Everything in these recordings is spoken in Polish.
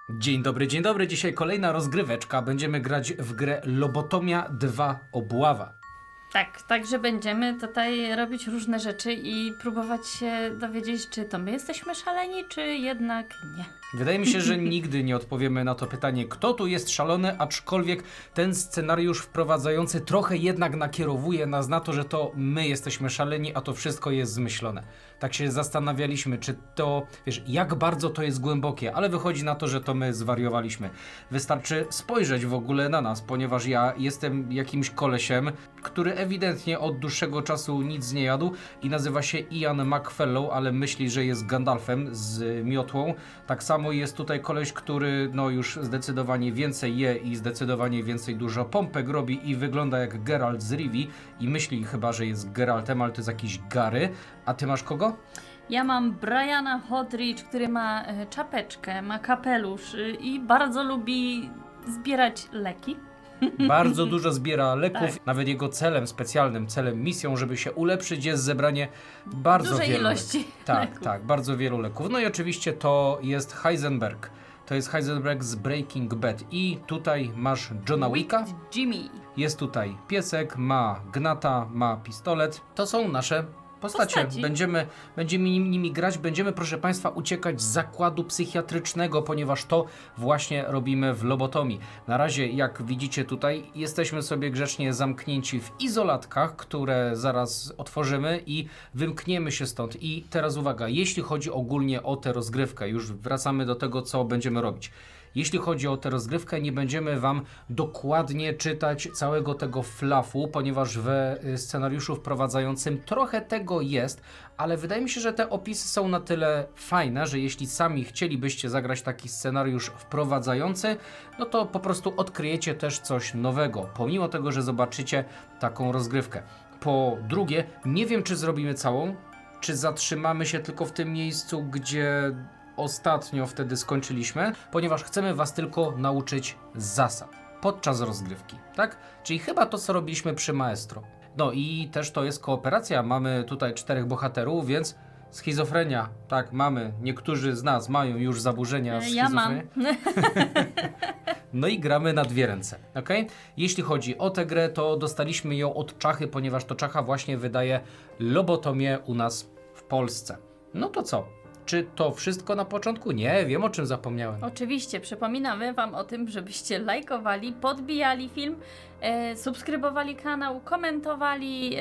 Dzień dobry, dzień dobry. Dzisiaj kolejna rozgryweczka. Będziemy grać w grę Lobotomia 2 Obława. Tak, także będziemy tutaj robić różne rzeczy i próbować się dowiedzieć, czy to my jesteśmy szaleni, czy jednak nie. Wydaje mi się, że nigdy nie odpowiemy na to pytanie, kto tu jest szalony, aczkolwiek ten scenariusz wprowadzający trochę jednak nakierowuje nas na to, że to my jesteśmy szaleni, a to wszystko jest zmyślone. Tak się zastanawialiśmy, czy to, wiesz, jak bardzo to jest głębokie, ale wychodzi na to, że to my zwariowaliśmy. Wystarczy spojrzeć w ogóle na nas, ponieważ ja jestem jakimś kolesiem, który ewidentnie od dłuższego czasu nic nie jadł i nazywa się Ian McFellow, ale myśli, że jest Gandalfem z miotłą. Tak samo jest tutaj koleś, który no już zdecydowanie więcej je i zdecydowanie więcej dużo pompek robi i wygląda jak Geralt z Rivii i myśli chyba, że jest Geraltem, ale to jest jakiś Gary. A ty masz kogo? Ja mam Briana Hodrich, który ma czapeczkę, ma kapelusz i bardzo lubi zbierać leki. Bardzo dużo zbiera leków, Tak. nawet jego celem specjalnym, celem, misją, żeby się ulepszyć jest zebranie bardzo Dużej wielu ilości leków. Tak, leków. tak, bardzo wielu leków. No i oczywiście to jest Heisenberg. To jest Heisenberg z Breaking Bad. I tutaj masz Johna Wicka. Wicked Jimmy. Jest tutaj piesek, ma gnata, ma pistolet. To są nasze postacie. Będziemy nimi grać. Będziemy, proszę Państwa, uciekać z zakładu psychiatrycznego, ponieważ to właśnie robimy w Lobotomii. Na razie, jak widzicie tutaj, jesteśmy sobie grzecznie zamknięci w izolatkach, które zaraz otworzymy i wymkniemy się stąd. I teraz uwaga, jeśli chodzi ogólnie o tę rozgrywkę, już wracamy do tego, co będziemy robić. Jeśli chodzi o tę rozgrywkę, nie będziemy Wam dokładnie czytać całego tego flafu, ponieważ we scenariuszu wprowadzającym trochę tego jest, ale wydaje mi się, że te opisy są na tyle fajne, że jeśli sami chcielibyście zagrać taki scenariusz wprowadzający, no to po prostu odkryjecie też coś nowego, pomimo tego, że zobaczycie taką rozgrywkę. Po drugie, nie wiem, czy zrobimy całą, czy zatrzymamy się tylko w tym miejscu, gdzie ostatnio wtedy skończyliśmy, ponieważ chcemy Was tylko nauczyć zasad podczas rozgrywki, tak? Czyli chyba to, co robiliśmy przy Maestro. No i też to jest kooperacja. Mamy tutaj 4 bohaterów, więc schizofrenia, tak, mamy. Niektórzy z nas mają już zaburzenia Ja mam. schizofrenii. No i gramy na 2 ręce, ok? Jeśli chodzi o tę grę, to dostaliśmy ją od Czachy, ponieważ to Czacha właśnie wydaje Lobotomię u nas w Polsce. No to co? Czy to wszystko na początku? Nie, wiem, o czym zapomniałem. Oczywiście, przypominamy Wam o tym, żebyście lajkowali, podbijali film, subskrybowali kanał, komentowali,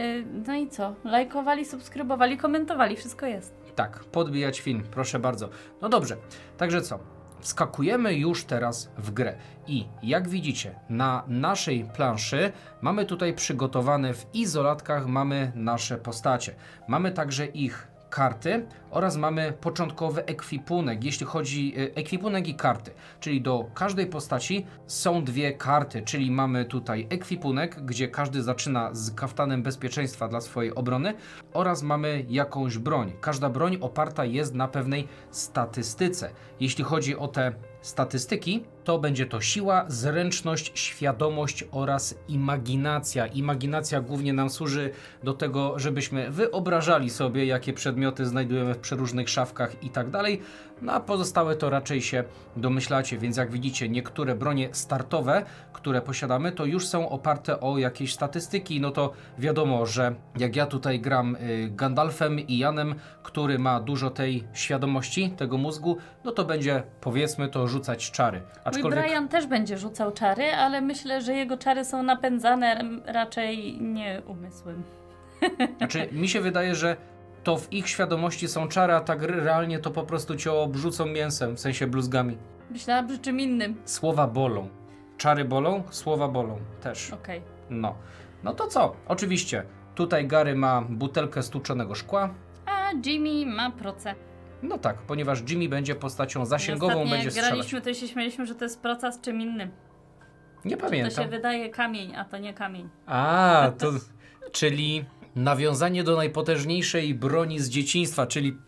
no i co? Lajkowali, subskrybowali, komentowali, wszystko jest. Tak, podbijać film, proszę bardzo. No dobrze, także co? Wskakujemy już teraz w grę i jak widzicie na naszej planszy mamy tutaj przygotowane w izolatkach mamy nasze postacie. Mamy także ich karty oraz mamy początkowy ekwipunek, jeśli chodzi ekwipunek i karty, czyli do każdej postaci są 2 karty, czyli mamy tutaj ekwipunek, gdzie każdy zaczyna z kaftanem bezpieczeństwa dla swojej obrony oraz mamy jakąś broń. Każda broń oparta jest na pewnej statystyce. Jeśli chodzi o te statystyki, to będzie to siła, zręczność, świadomość oraz imaginacja. Imaginacja głównie nam służy do tego, żebyśmy wyobrażali sobie, jakie przedmioty znajdujemy w przeróżnych szafkach i tak dalej, no a pozostałe to raczej się domyślacie, więc jak widzicie, niektóre bronie startowe, które posiadamy, to już są oparte o jakieś statystyki, no to wiadomo, że jak ja tutaj gram Gandalfem i Janem, który ma dużo tej świadomości, tego mózgu, no to będzie, powiedzmy to, rzucać czary. Mój Brian też będzie rzucał czary, ale myślę, że jego czary są napędzane raczej nie umysłem. Znaczy, mi się wydaje, że to w ich świadomości są czary, a tak realnie to po prostu cię obrzucą mięsem, w sensie bluzgami. Myślałam, że czym innym. Słowa bolą. Czary bolą, słowa bolą też. Okej. No. No to co? Oczywiście, tutaj Gary ma butelkę stłuczonego szkła. A Jimmy ma proce. No tak, ponieważ Jimmy będzie postacią zasięgową, Ostatnio będzie jak strzelać. graliśmy, to się śmialiśmy, że to jest proca z czym innym. Nie To pamiętam. się wydaje kamień, a to nie kamień. A, to... czyli nawiązanie do najpotężniejszej broni z dzieciństwa, czyli...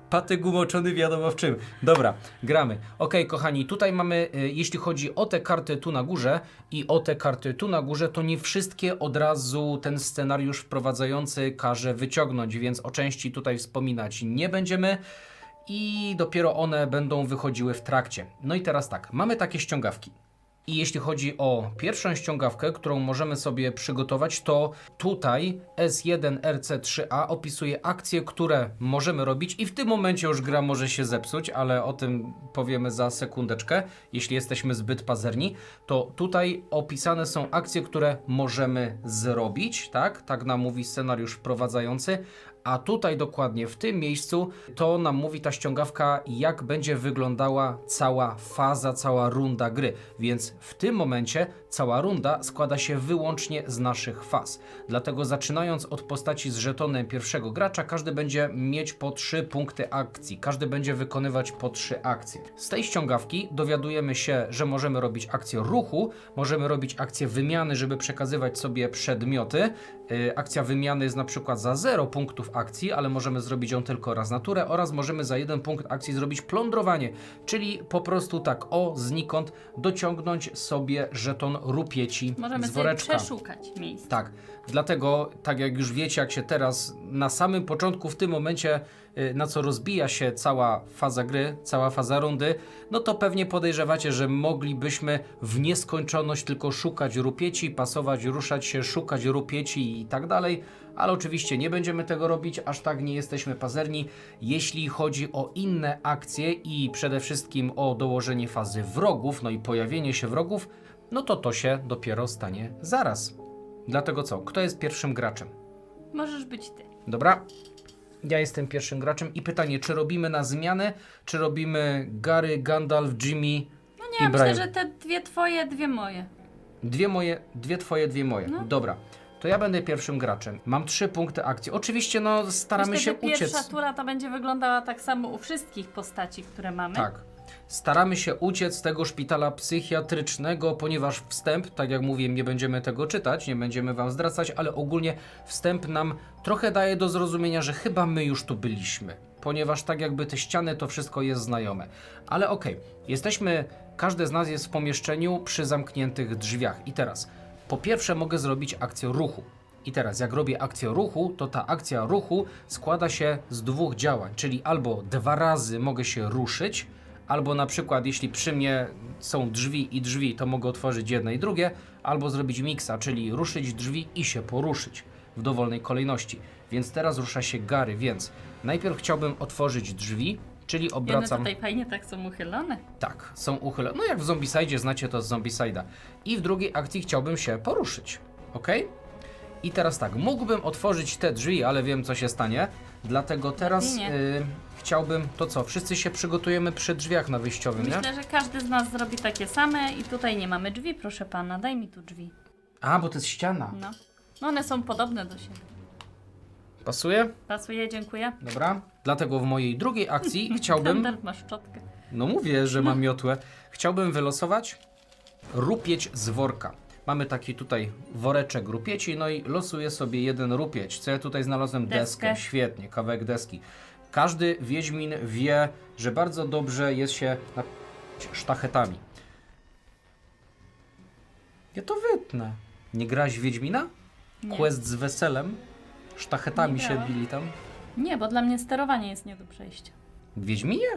Patyk umoczony wiadomo w czym. Dobra, gramy. Okej, kochani, tutaj mamy, jeśli chodzi o te karty tu na górze i o te karty tu na górze, to nie wszystkie od razu ten scenariusz wprowadzający każe wyciągnąć, więc o części tutaj wspominać nie będziemy. i dopiero one będą wychodziły w trakcie. No i teraz tak, mamy takie ściągawki. I jeśli chodzi o pierwszą ściągawkę, którą możemy sobie przygotować, to tutaj S1RC3A opisuje akcje, które możemy robić i w tym momencie już gra może się zepsuć, ale o tym powiemy za sekundeczkę, jeśli jesteśmy zbyt pazerni, to tutaj opisane są akcje, które możemy zrobić, tak? Tak nam mówi scenariusz wprowadzający, a tutaj dokładnie w tym miejscu to nam mówi ta ściągawka, jak będzie wyglądała cała faza, cała runda gry. Więc w tym momencie cała runda składa się wyłącznie z naszych faz. Dlatego zaczynając od postaci z żetonem pierwszego gracza, każdy będzie mieć po 3 punkty akcji. Każdy będzie wykonywać po 3 akcje. Z tej ściągawki dowiadujemy się, że możemy robić akcję ruchu, możemy robić akcję wymiany, żeby przekazywać sobie przedmioty. Akcja wymiany jest na przykład za 0 punktów akcji, ale możemy zrobić ją tylko raz na turę oraz możemy za 1 punkt akcji zrobić plądrowanie, czyli po prostu tak znikąd dociągnąć sobie żeton rupieci Możemy z woreczka. sobie przeszukać miejsce. Tak, dlatego, tak jak już wiecie, jak się teraz na samym początku, w tym momencie, na co rozbija się cała faza gry, cała faza rundy, no to pewnie podejrzewacie, że moglibyśmy w nieskończoność tylko szukać rupieci, pasować, ruszać się, szukać rupieci i tak dalej, ale oczywiście nie będziemy tego robić, aż tak nie jesteśmy pazerni. Jeśli chodzi o inne akcje i przede wszystkim o dołożenie fazy wrogów, no i pojawienie się wrogów, no to się dopiero stanie zaraz. Dlatego co? Kto jest pierwszym graczem? Możesz być ty. Dobra, ja jestem pierwszym graczem i pytanie, czy robimy na zmianę, czy robimy Gary, Gandalf, Jimmy No i nie, Brian? myślę, że te 2 twoje, 2 moje. Dwie twoje, 2 moje. No. Dobra, to ja będę pierwszym graczem. Mam 3 punkty akcji. Oczywiście, no staramy Myślę, się że pierwsza uciec. tura to będzie wyglądała tak samo u wszystkich postaci, które mamy. Tak. Staramy się uciec z tego szpitala psychiatrycznego, ponieważ wstęp, tak jak mówiłem, nie będziemy tego czytać, nie będziemy wam zdradzać, ale ogólnie wstęp nam trochę daje do zrozumienia, że chyba my już tu byliśmy, ponieważ tak jakby te ściany, to wszystko jest znajome. Ale okej, każdy z nas jest w pomieszczeniu przy zamkniętych drzwiach. I teraz, po pierwsze mogę zrobić akcję ruchu. I teraz, jak robię akcję ruchu, to ta akcja ruchu składa się z 2 działań, czyli albo 2 razy mogę się ruszyć, albo na przykład jeśli przy mnie są drzwi i drzwi, to mogę otworzyć jedno i drugie, albo zrobić miksa, czyli ruszyć drzwi i się poruszyć w dowolnej kolejności. Więc teraz rusza się Gary, więc najpierw chciałbym otworzyć drzwi, czyli One obracam... tutaj fajnie tak są uchylone. Tak, są uchylone. No jak w Zombicide'zie, znacie to z Zombicide'a. I w drugiej akcji chciałbym się poruszyć, ok? I teraz tak, mógłbym otworzyć te drzwi, ale wiem co się stanie, dlatego teraz chciałbym, to co, wszyscy się przygotujemy przy drzwiach na wyjściowym, nie? Myślę, że każdy z nas zrobi takie same i tutaj nie mamy drzwi, proszę pana, daj mi tu drzwi. A, bo to jest ściana. No one są podobne do siebie. Pasuje? Pasuje, dziękuję. Dobra. Dlatego w mojej drugiej akcji chciałbym, Standard ma szczotkę. no mówię, że mam miotłę, chciałbym wylosować rupieć z worka. Mamy taki tutaj woreczek rupieci, no i losuję sobie 1 rupieć. Co ja tutaj znalazłem? Deskę. Świetnie, kawałek deski. Każdy Wiedźmin wie, że bardzo dobrze jest się sztachetami. Ja to wytnę. Nie grałeś w Wiedźmina? Nie. Quest z weselem? Sztachetami Nie się grałam. bili tam? Nie, bo dla mnie sterowanie jest nie do przejścia. W Wiedźminie?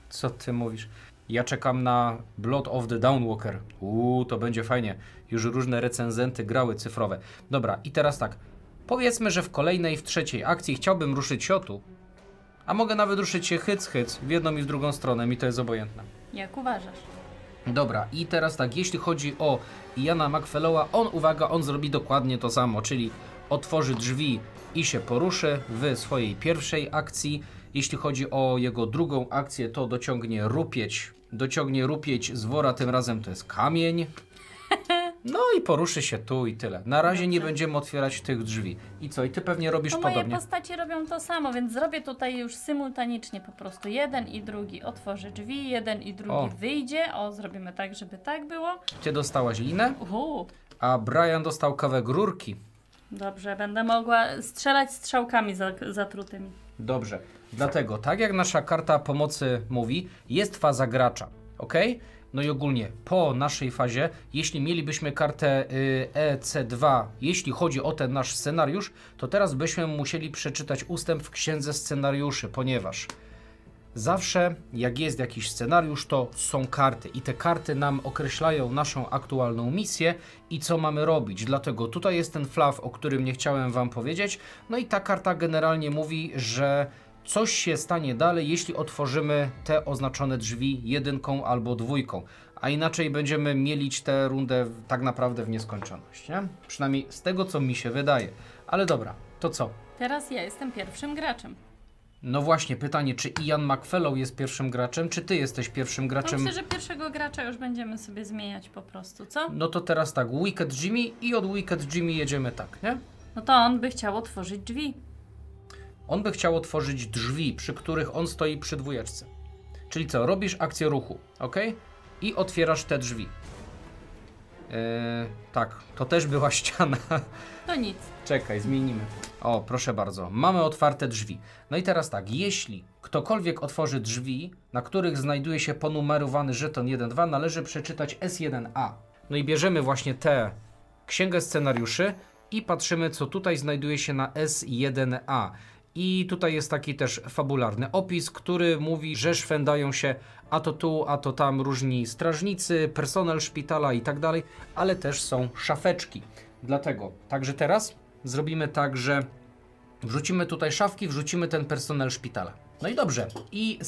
Co ty mówisz? Ja czekam na Blood of the Dawnwalker. To będzie fajnie. Już różne recenzenty grały cyfrowe. Dobra, i teraz tak. Powiedzmy, że w kolejnej, w trzeciej akcji chciałbym ruszyć się tu. A mogę nawet ruszyć się hyc w jedną i w drugą stronę. Mi to jest obojętne. Jak uważasz? Dobra, i teraz tak, jeśli chodzi o Iana McFellowa, on zrobi dokładnie to samo, czyli otworzy drzwi i się poruszy w swojej pierwszej akcji. Jeśli chodzi o jego drugą akcję, to dociągnie rupieć z wora, tym razem to jest kamień. No i poruszy się tu i tyle. Na razie nie będziemy otwierać tych drzwi. I co? I ty pewnie robisz To moje podobnie. postaci robią to samo, więc zrobię tutaj już symultanicznie po prostu. Jeden i drugi otworzy drzwi, jeden i drugi wyjdzie. Zrobimy tak, żeby tak było. Ty dostałaś linę, Uhu. a Brian dostał kawałek rurki. Dobrze, będę mogła strzelać strzałkami zatrutymi. Dobrze, dlatego tak jak nasza karta pomocy mówi, jest faza gracza, ok? No i ogólnie po naszej fazie, jeśli mielibyśmy kartę EC2, jeśli chodzi o ten nasz scenariusz, to teraz byśmy musieli przeczytać ustęp w księdze scenariuszy, ponieważ Zawsze jak jest jakiś scenariusz, to są karty i te karty nam określają naszą aktualną misję i co mamy robić. Dlatego tutaj jest ten flaw, o którym nie chciałem wam powiedzieć. No i ta karta generalnie mówi, że coś się stanie dalej, jeśli otworzymy te oznaczone drzwi 1 albo 2. A inaczej będziemy mielić tę rundę tak naprawdę w nieskończoność, nie? Przynajmniej z tego, co mi się wydaje. Ale dobra, to co? Teraz ja jestem pierwszym graczem. No właśnie, pytanie, czy Ian McFellow jest pierwszym graczem, czy ty jesteś pierwszym To graczem? myślę, że pierwszego gracza już będziemy sobie zmieniać po prostu, co? No to teraz tak, Wicked Jimmy i od Wicked Jimmy jedziemy tak, nie? No to on by chciał otworzyć drzwi. On by chciał otworzyć drzwi, przy których on stoi przy 2. Czyli co, robisz akcję ruchu, ok? I otwierasz te drzwi. Tak, to też była ściana. To nic. Czekaj, zmienimy. O, proszę bardzo, mamy otwarte drzwi. No i teraz tak, jeśli ktokolwiek otworzy drzwi, na których znajduje się ponumerowany żeton 1-2, należy przeczytać S1A. No i bierzemy właśnie tę księgę scenariuszy i patrzymy, co tutaj znajduje się na S1A. I tutaj jest taki też fabularny opis, który mówi, że szwędają się a to tu, a to tam różni strażnicy, personel szpitala i tak dalej, ale też są szafeczki. Dlatego, także teraz zrobimy tak, że wrzucimy tutaj szafki, wrzucimy ten personel szpitala. No i dobrze, i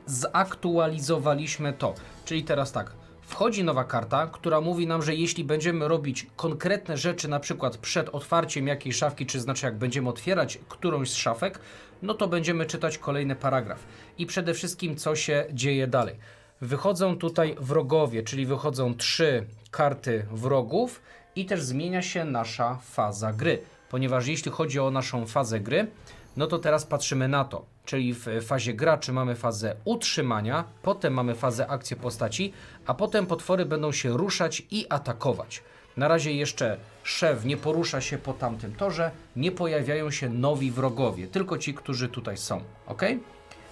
zaktualizowaliśmy to. Czyli teraz tak, wchodzi nowa karta, która mówi nam, że jeśli będziemy robić konkretne rzeczy, na przykład przed otwarciem jakiejś szafki, czy znaczy jak będziemy otwierać którąś z szafek, no to będziemy czytać kolejny paragraf. I przede wszystkim, co się dzieje dalej. Wychodzą tutaj wrogowie, czyli wychodzą 3 karty wrogów i też zmienia się nasza faza gry. Ponieważ jeśli chodzi o naszą fazę gry, no to teraz patrzymy na to. Czyli w fazie graczy mamy fazę utrzymania, potem mamy fazę akcji postaci, a potem potwory będą się ruszać i atakować. Na razie jeszcze szef nie porusza się po tamtym torze, nie pojawiają się nowi wrogowie, tylko ci, którzy tutaj są, ok?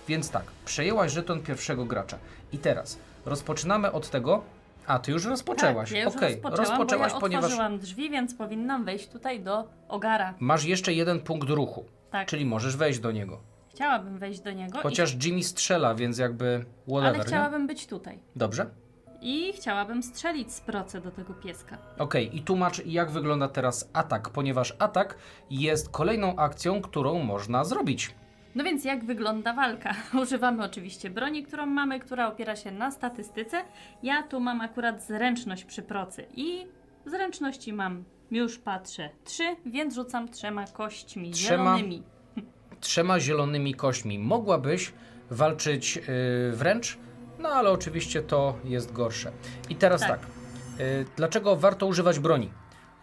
Więc tak, przejęłaś żeton pierwszego gracza. I teraz rozpoczynamy od tego. A, ty już rozpoczęłaś. Tak, ja już Okej, rozpoczęłam, bo ja ponieważ otworzyłam drzwi, więc powinnam wejść tutaj do ogara. masz jeszcze 1 punkt ruchu, Tak, czyli możesz wejść do niego. chciałabym wejść do niego, Chociaż Jimmy strzela, więc jakby whatever, ale nie? chciałabym być tutaj. Dobrze? I chciałabym strzelić z procy do tego pieska. Okej, i tłumacz, jak wygląda teraz atak, ponieważ atak jest kolejną akcją, którą można zrobić. No więc jak wygląda walka? Używamy oczywiście broni, którą mamy, która opiera się na statystyce. Ja tu mam akurat zręczność przy procy i zręczności mam, już patrzę, 3, więc rzucam 3 kośćmi zielonymi. 3 zielonymi kośćmi. Mogłabyś walczyć wręcz, no ale oczywiście to jest gorsze. I teraz tak, dlaczego warto używać broni?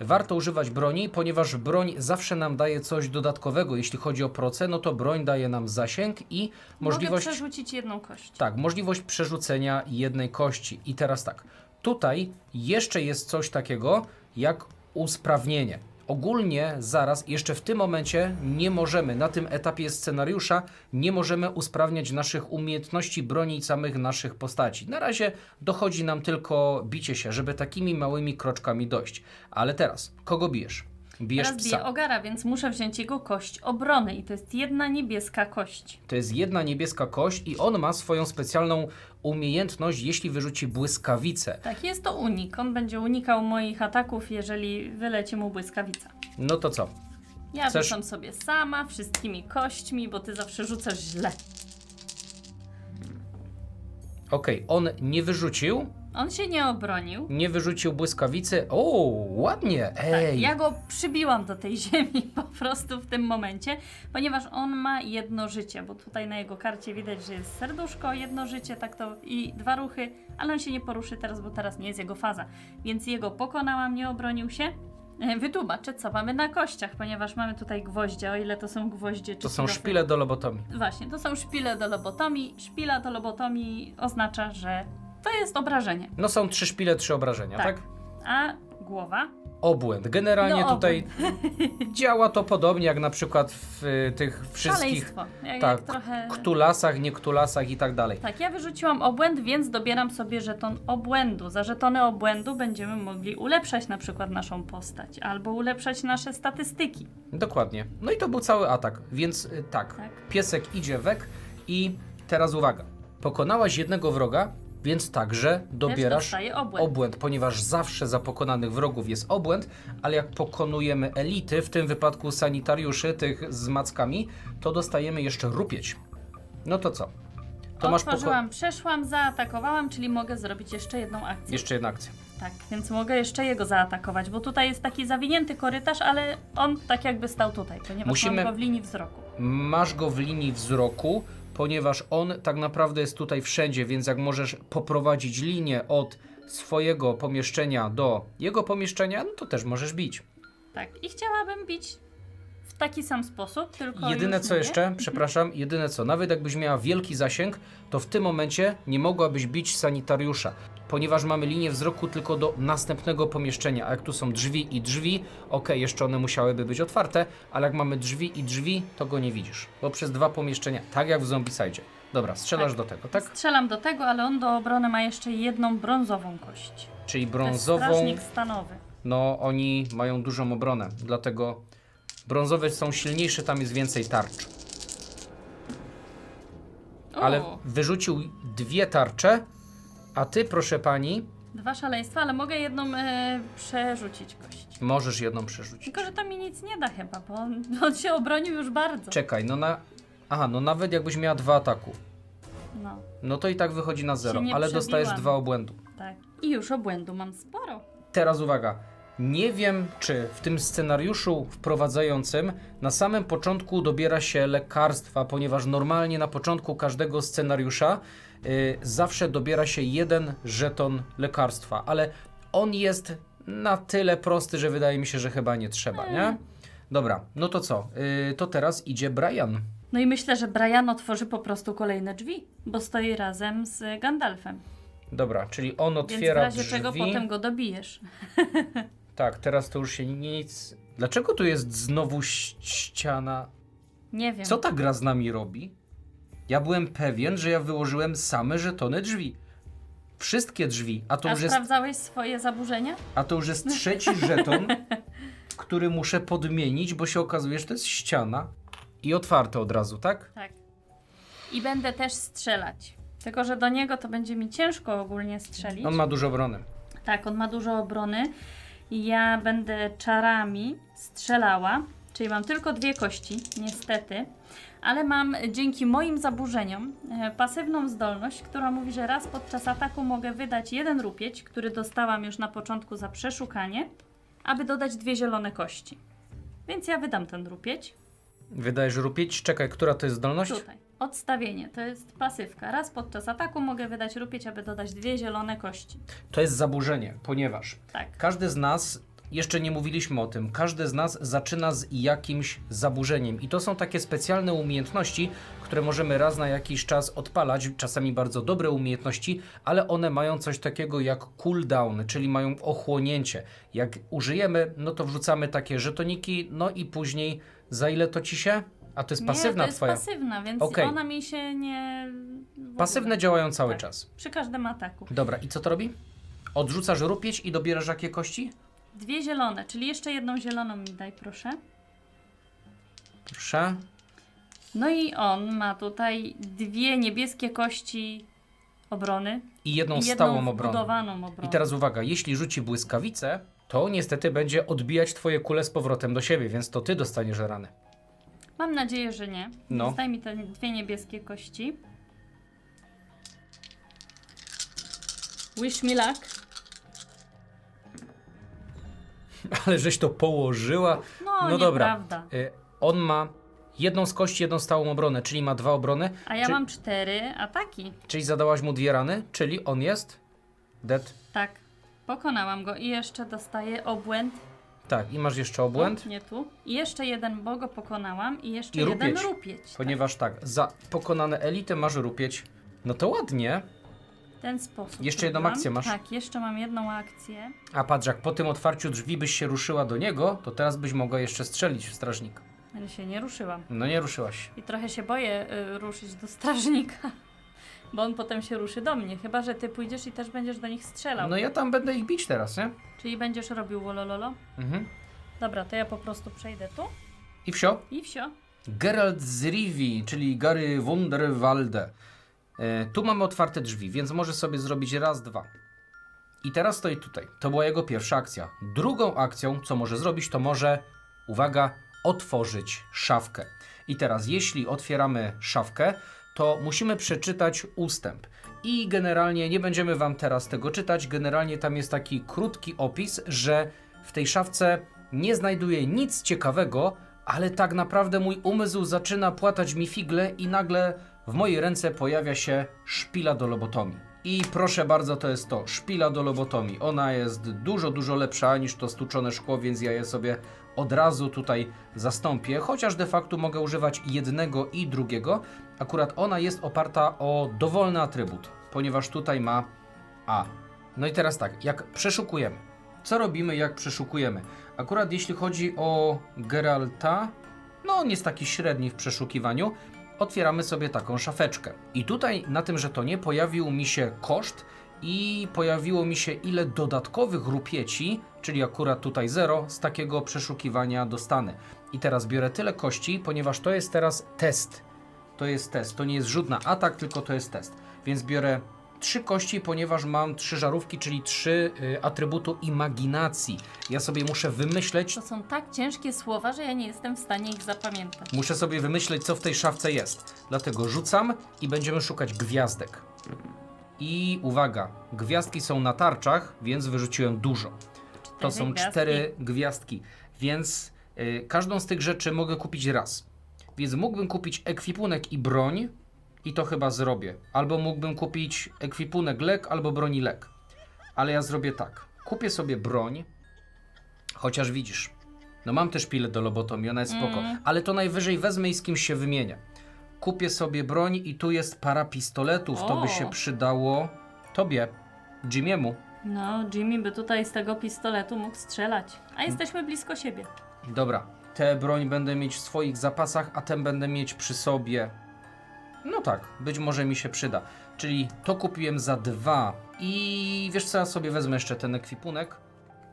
Warto używać broni, ponieważ broń zawsze nam daje coś dodatkowego. Jeśli chodzi o proce, no to broń daje nam zasięg i możliwość... Mogę przerzucić 1 kość. Tak, możliwość przerzucenia 1 kości. I teraz tak, tutaj jeszcze jest coś takiego jak usprawnienie. Ogólnie zaraz, jeszcze w tym momencie nie możemy, na tym etapie scenariusza, nie możemy usprawniać naszych umiejętności broni i samych naszych postaci. Na razie dochodzi nam tylko bicie się, żeby takimi małymi kroczkami dojść. Ale teraz, kogo bijesz? Bijesz Teraz psa. biję ogara, więc muszę wziąć jego kość obrony i to jest 1 niebieska kość. To jest 1 niebieska kość i on ma swoją specjalną umiejętność, jeśli wyrzuci błyskawicę. Tak, jest to unik. On będzie unikał moich ataków, jeżeli wyleci mu błyskawica. No to co? Ja Chcesz- rzucam sobie sama, wszystkimi kośćmi, bo ty zawsze rzucasz źle. Okej, on nie wyrzucił, On się nie obronił. nie wyrzucił błyskawicy. O, ładnie, ej. Tak, ja go przybiłam do tej ziemi po prostu w tym momencie, ponieważ on ma 1 życie, bo tutaj na jego karcie widać, że jest serduszko, 1 życie, tak to i 2 ruchy, ale on się nie poruszy teraz, bo teraz nie jest jego faza. Więc jego pokonałam, nie obronił się. Wytłumaczę, co mamy na kościach, ponieważ mamy tutaj gwoździe, o ile to są gwoździe czy To są kilofy. szpile do lobotomii. Właśnie, to są szpile do lobotomii. Szpila do lobotomii oznacza, że to jest obrażenie. No są 3 szpile, 3 obrażenia, tak? Tak. A głowa? Obłęd. Generalnie No, tutaj działa to podobnie jak na przykład w tych wszystkich Szaleństwo. Jak tak, trochę... ktulasach, nie ktulasach i tak dalej. Tak, ja wyrzuciłam obłęd, więc dobieram sobie żeton obłędu. Za żetony obłędu będziemy mogli ulepszać na przykład naszą postać albo ulepszać nasze statystyki. Dokładnie. No i to był cały atak, więc tak, Tak. piesek idzie wek i Teraz uwaga. Pokonałaś jednego wroga, więc także dobierasz dostaję obłęd, ponieważ zawsze za pokonanych wrogów jest obłęd, ale jak pokonujemy elity, w tym wypadku sanitariuszy, tych z mackami, to dostajemy jeszcze rupieć. No to co? To Otworzyłam, przeszłam, zaatakowałam, czyli mogę zrobić jeszcze jedną akcję. Jeszcze jedna akcja. Tak, więc mogę jeszcze jego zaatakować, bo tutaj jest taki zawinięty korytarz, ale on tak jakby stał tutaj, ponieważ mam go w linii wzroku. Masz go w linii wzroku, ponieważ on tak naprawdę jest tutaj wszędzie, więc jak możesz poprowadzić linię od swojego pomieszczenia do jego pomieszczenia, no to też możesz bić. Tak, i chciałabym bić w taki sam sposób, tylko Jedyne już co mówię. jeszcze, przepraszam, jedyne co, nawet jakbyś miała wielki zasięg, to w tym momencie nie mogłabyś bić sanitariusza, ponieważ mamy linię wzroku tylko do następnego pomieszczenia, a jak tu są drzwi i drzwi, okej, jeszcze one musiałyby być otwarte, ale jak mamy drzwi i drzwi, to go nie widzisz, bo przez 2 pomieszczenia, tak jak w Zombicide. Dobra, strzelasz do tego, tak? Strzelam do tego, ale on do obrony ma jeszcze jedną brązową kość. Czyli To jest brązową, strażnik stanowy. no oni mają dużą obronę, dlatego brązowe są silniejsze, tam jest więcej tarcz. Ale wyrzucił 2 tarcze, a ty, proszę pani, 2 szaleństwa, ale mogę jedną przerzucić kość. możesz jedną przerzucić. Tylko, że to mi nic nie da chyba, bo on się obronił już bardzo. Czekaj, no nawet jakbyś miała 2 ataku, No, no to i tak wychodzi na 0, nie ale dostajesz przebiłam. 2 obłędu. tak. I już obłędu mam sporo. Teraz uwaga, nie wiem czy w tym scenariuszu wprowadzającym na samym początku dobiera się lekarstwa, ponieważ normalnie na początku każdego scenariusza zawsze dobiera się 1 żeton lekarstwa, ale on jest na tyle prosty, że wydaje mi się, że chyba nie trzeba, nie? Dobra, no to co? To teraz idzie Brian. No i myślę, że Brian otworzy po prostu kolejne drzwi, bo stoi razem z Gandalfem. Dobra, czyli on Więc w otwiera razie drzwi. czego potem go dobijesz. Tak, teraz to już się nic... Dlaczego tu jest znowu ściana? Nie wiem. Co ta gra z nami robi? Ja byłem pewien, że ja wyłożyłem same żetony drzwi. Wszystkie drzwi, A sprawdzałeś swoje zaburzenia? a to już jest 3. żeton, który muszę podmienić, bo się okazuje, że to jest ściana. I otwarte od razu, tak? Tak. I będę też strzelać. Tylko, że do niego to będzie mi ciężko ogólnie strzelić. On ma dużo obrony. Tak, on ma dużo obrony. I ja będę czarami strzelała, czyli mam tylko 2 kości, niestety. Ale mam dzięki moim zaburzeniom pasywną zdolność, która mówi, że raz podczas ataku mogę wydać 1 rupieć, który dostałam już na początku za przeszukanie, aby dodać 2 zielone kości. Więc ja wydam ten rupieć. Wydajesz rupieć. Czekaj, która to jest zdolność? Tutaj. Odstawienie. To jest pasywka. Raz podczas ataku mogę wydać rupieć, aby dodać 2 zielone kości. To jest zaburzenie, ponieważ Tak. każdy z nas, jeszcze nie mówiliśmy o tym, każdy z nas zaczyna z jakimś zaburzeniem i to są takie specjalne umiejętności, które możemy raz na jakiś czas odpalać, czasami bardzo dobre umiejętności, ale one mają coś takiego jak cooldown, czyli mają ochłonięcie. Jak użyjemy, no to wrzucamy takie żetoniki, no i później za ile to ci się? A to jest pasywna Nie, to jest twoja. pasywna, więc Okej. ona mi się nie... w Pasywne ogóle. działają cały Tak. czas. Przy każdym ataku. Dobra, i co to robi? Odrzucasz rupieć i dobierasz jakie kości? 2 zielone, czyli jeszcze jedną zieloną mi daj, proszę. Proszę. No i on ma tutaj 2 niebieskie kości obrony I jedną i stałą jedną obronę. wbudowaną obronę. I teraz uwaga, jeśli rzuci błyskawicę, to niestety będzie odbijać twoje kule z powrotem do siebie, więc to ty dostaniesz rany. Mam nadzieję, że nie. No. Więc daj mi te 2 niebieskie kości. Wish me luck. Ale żeś to położyła. No dobra. nieprawda. On ma jedną z kości, jedną stałą obronę, czyli ma 2 obrony. A ja mam 4 ataki. Czyli zadałaś mu 2 rany, czyli on jest dead. Tak. Pokonałam go i jeszcze dostaję obłęd. Tak, i masz jeszcze obłęd, O, nie tu. I jeszcze 1, bo go pokonałam. I jeszcze I 1 rupieć. rupieć. ponieważ tak, za pokonane elity masz rupieć. No to ładnie. W ten sposób. Jeszcze jedną robiłam. akcję masz? Tak, jeszcze mam jedną akcję. A patrz, jak po tym otwarciu drzwi byś się ruszyła do niego, to teraz byś mogła jeszcze strzelić w strażnika. Ale się nie ruszyłam. No nie ruszyłaś. I trochę się boję ruszyć do strażnika. Bo on potem się ruszy do mnie. Chyba że ty pójdziesz i też będziesz do nich strzelał. No ja tam będę ich bić teraz, nie? Czyli będziesz robił wolololo? Mhm. Dobra, to ja po prostu przejdę tu. I wsio. I wsio. Geralt z Rivii, czyli Gary Wunderwalde. Tu mamy otwarte drzwi, więc może sobie zrobić raz, dwa. I teraz stoi tutaj. To była jego pierwsza akcja. Drugą akcją, co może zrobić, to może, uwaga, otworzyć szafkę. I teraz, jeśli otwieramy szafkę, to musimy przeczytać ustęp. I generalnie nie będziemy Wam teraz tego czytać. Generalnie tam jest taki krótki opis, że w tej szafce nie znajduję nic ciekawego, ale tak naprawdę mój umysł zaczyna płatać mi figle i nagle w mojej ręce pojawia się szpila do lobotomii. I proszę bardzo, to jest to, szpila do lobotomii. Ona jest dużo, dużo lepsza niż to stłuczone szkło, więc ja je sobie od razu tutaj zastąpię, chociaż de facto mogę używać jednego i drugiego. Akurat ona jest oparta o dowolny atrybut, ponieważ tutaj ma A. No i teraz tak, jak przeszukujemy. Co robimy, jak przeszukujemy? Akurat jeśli chodzi o Geralta, no on jest taki średni w przeszukiwaniu. Otwieramy sobie taką szafeczkę. I tutaj na tym żetonie pojawił mi się koszt i pojawiło mi się ile dodatkowych rupieci, czyli akurat tutaj 0, z takiego przeszukiwania dostanę. I teraz biorę tyle kości, ponieważ to jest teraz test. To jest test, to nie jest rzut na atak, tylko to jest test. Więc biorę 3 kości, ponieważ mam 3 żarówki, czyli 3 atrybutu imaginacji. Ja sobie muszę wymyśleć... To są tak ciężkie słowa, że ja nie jestem w stanie ich zapamiętać. Muszę sobie wymyśleć, co w tej szafce jest. Dlatego rzucam i będziemy szukać gwiazdek. I uwaga, gwiazdki są na tarczach, więc wyrzuciłem dużo. To są 4 gwiazdki, więc każdą z tych rzeczy mogę kupić raz. Więc mógłbym kupić ekwipunek i broń i to chyba zrobię. Albo mógłbym kupić ekwipunek lek albo broni lek. Ale ja zrobię tak. Kupię sobie broń, chociaż widzisz, no mam też pilę do lobotomii, ona jest spoko, ale to najwyżej wezmę i z kimś się wymienię. Kupię sobie broń i tu jest para pistoletów, to by się przydało tobie, Jimiemu. No, Jimmy by tutaj z tego pistoletu mógł strzelać, a jesteśmy blisko siebie. Dobra, tę broń będę mieć w swoich zapasach, a tę będę mieć przy sobie. No tak, być może mi się przyda. Czyli to kupiłem za 2 i wiesz co, ja sobie wezmę jeszcze ten ekwipunek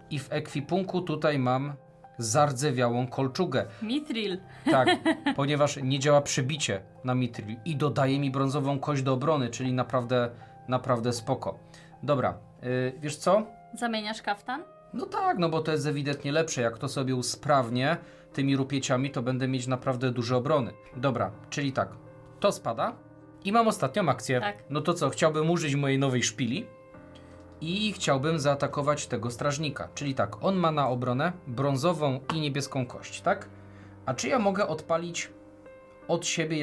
i w ekwipunku tutaj mam zardzewiałą kolczugę. Mithril. Tak, ponieważ nie działa przebicie na Mithril i dodaje mi brązową kość do obrony, czyli naprawdę spoko. Dobra, wiesz co? Zamieniasz kaftan? No tak, no bo to jest ewidentnie lepsze. Jak to sobie usprawnię tymi rupieciami, to będę mieć naprawdę duże obrony. Dobra, czyli tak, to spada i mam ostatnią akcję. Tak. No to co, chciałbym użyć mojej nowej szpili i chciałbym zaatakować tego strażnika. Czyli tak, on ma na obronę brązową i niebieską kość, tak? A czy ja mogę odpalić od siebie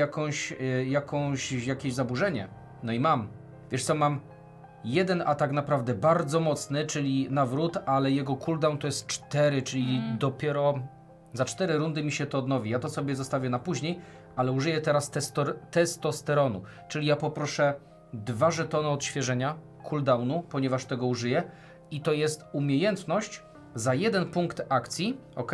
jakieś zaburzenie? No i mam. Wiesz co, mam jeden atak naprawdę bardzo mocny, czyli nawrót, ale jego cooldown to jest 4, czyli dopiero za 4 rundy mi się to odnowi. Ja to sobie zostawię na później, ale użyję teraz testosteronu, czyli ja poproszę 2 żetony odświeżenia cooldownu, ponieważ tego użyję i to jest umiejętność za 1 punkt akcji, ok?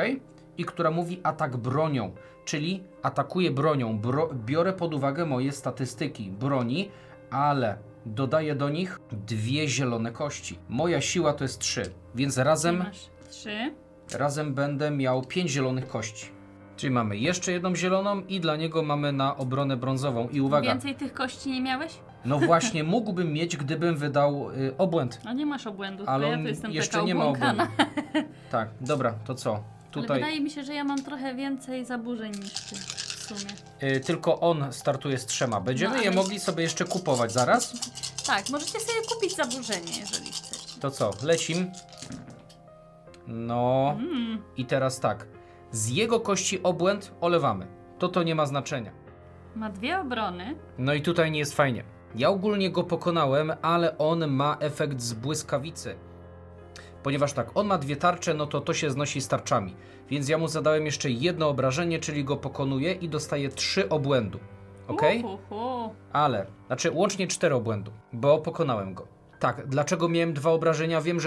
I która mówi atak bronią, czyli atakuję bronią, biorę pod uwagę moje statystyki broni, ale dodaję do nich 2 zielone kości. Moja siła to jest 3, więc Masz 3. razem będę miał 5 zielonych kości. Czyli mamy jeszcze jedną zieloną i dla niego mamy na obronę brązową. I uwaga, Więcej tych kości nie miałeś? no właśnie mógłbym mieć, gdybym wydał obłęd. No nie masz obłędu, Ale ja on tu jestem jeszcze taka nie ma obłąkana. obłędu. Tak, dobra, to co? Ale Tutaj wydaje mi się, że ja mam trochę więcej zaburzeń niż ty w sumie. tylko on startuje z 3. Będziemy No, je ale- mogli sobie jeszcze kupować zaraz. Tak, możecie sobie kupić zaburzenie, jeżeli chcecie. To co? Lecim. No i teraz tak. Z jego kości obłęd olewamy. To nie ma znaczenia. Ma 2 obrony. No i tutaj nie jest fajnie. Ja ogólnie go pokonałem, ale on ma efekt z błyskawicy. Ponieważ tak, on ma 2 tarcze, no to się znosi z tarczami. Więc ja mu zadałem jeszcze 1 obrażenie, czyli go pokonuję i dostaję 3 obłędu. Ok? Ale, znaczy łącznie 4 obłędu, bo pokonałem go. Tak, dlaczego miałem 2 obrażenia? Wiem,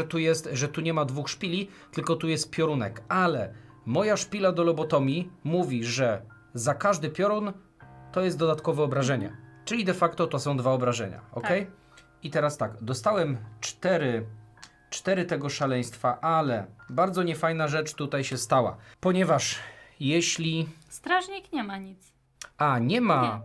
że tu nie ma 2 szpili, tylko tu jest piorunek, ale moja szpila do lobotomii mówi, że za każdy piorun to jest dodatkowe obrażenie. Czyli de facto to są 2 obrażenia, ok? Tak. I teraz tak, dostałem 4 tego szaleństwa, ale bardzo niefajna rzecz tutaj się stała. Ponieważ jeśli... Strażnik nie ma nic. A, nie ma...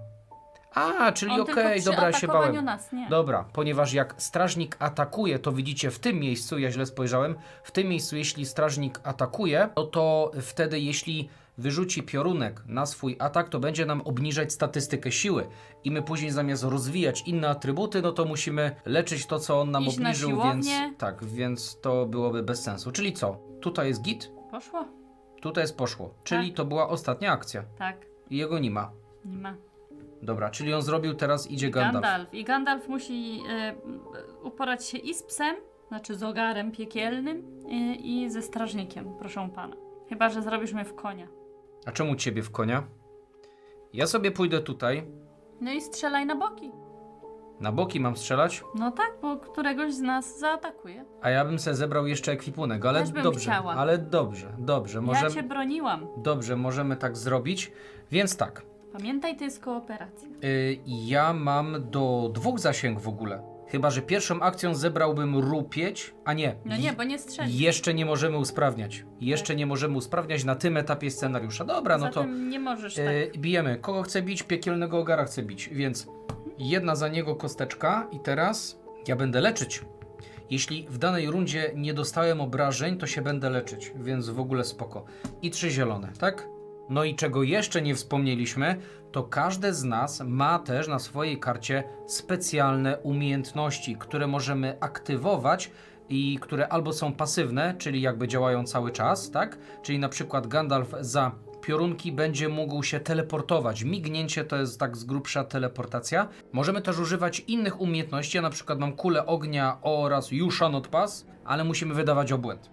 A, czyli On tylko okej, przy dobra, ja się atakowaniu bałem. nas, nie. Dobra, ponieważ jak strażnik atakuje, to widzicie w tym miejscu, ja źle spojrzałem, w tym miejscu jeśli strażnik atakuje, to wtedy jeśli wyrzuci piorunek na swój atak, to będzie nam obniżać statystykę siły. I my później zamiast rozwijać inne atrybuty, no to musimy leczyć to, co on nam Iść na obniżył, więc siłownię. tak, więc to byłoby bez sensu. Czyli co? Tutaj jest git, Poszło? tutaj jest poszło. Czyli Tak. to była ostatnia akcja. Tak, I jego nie ma. nie ma. Dobra, czyli on zrobił, teraz idzie Gandalf. I Gandalf musi uporać się i z psem, znaczy z ogarem piekielnym i ze strażnikiem, proszę pana. Chyba że zrobisz mnie w konia. A czemu ciebie w konia? Ja sobie pójdę tutaj. No i strzelaj na boki. Na boki mam strzelać, No tak, bo któregoś z nas zaatakuje. a ja bym sobie zebrał jeszcze ekwipunek, ale Też bym dobrze, chciała. ale dobrze, Ja cię broniłam. dobrze, możemy tak zrobić. Więc tak, Pamiętaj, to jest kooperacja. ja mam do 2 zasięg w ogóle. Chyba że pierwszą akcją zebrałbym rupieć, a nie. No nie, bo nie strzeli. Jeszcze nie możemy usprawniać. Jeszcze nie możemy usprawniać na tym etapie scenariusza. Dobra, no to Zatem nie możesz tak. bijemy. Kogo chce bić? Piekielnego ogara chce bić. Więc jedna za niego kosteczka i teraz ja będę leczyć. Jeśli w danej rundzie nie dostałem obrażeń, to się będę leczyć, więc w ogóle spoko. I 3 zielone, tak? No i czego jeszcze nie wspomnieliśmy, to każde z nas ma też na swojej karcie specjalne umiejętności, które możemy aktywować i które albo są pasywne, czyli jakby działają cały czas, tak? Czyli na przykład Gandalf za piorunki będzie mógł się teleportować. Mignięcie to jest tak z grubsza teleportacja. Możemy też używać innych umiejętności. Ja na przykład mam kulę ognia oraz You Shall Not Pass, ale musimy wydawać obłęd.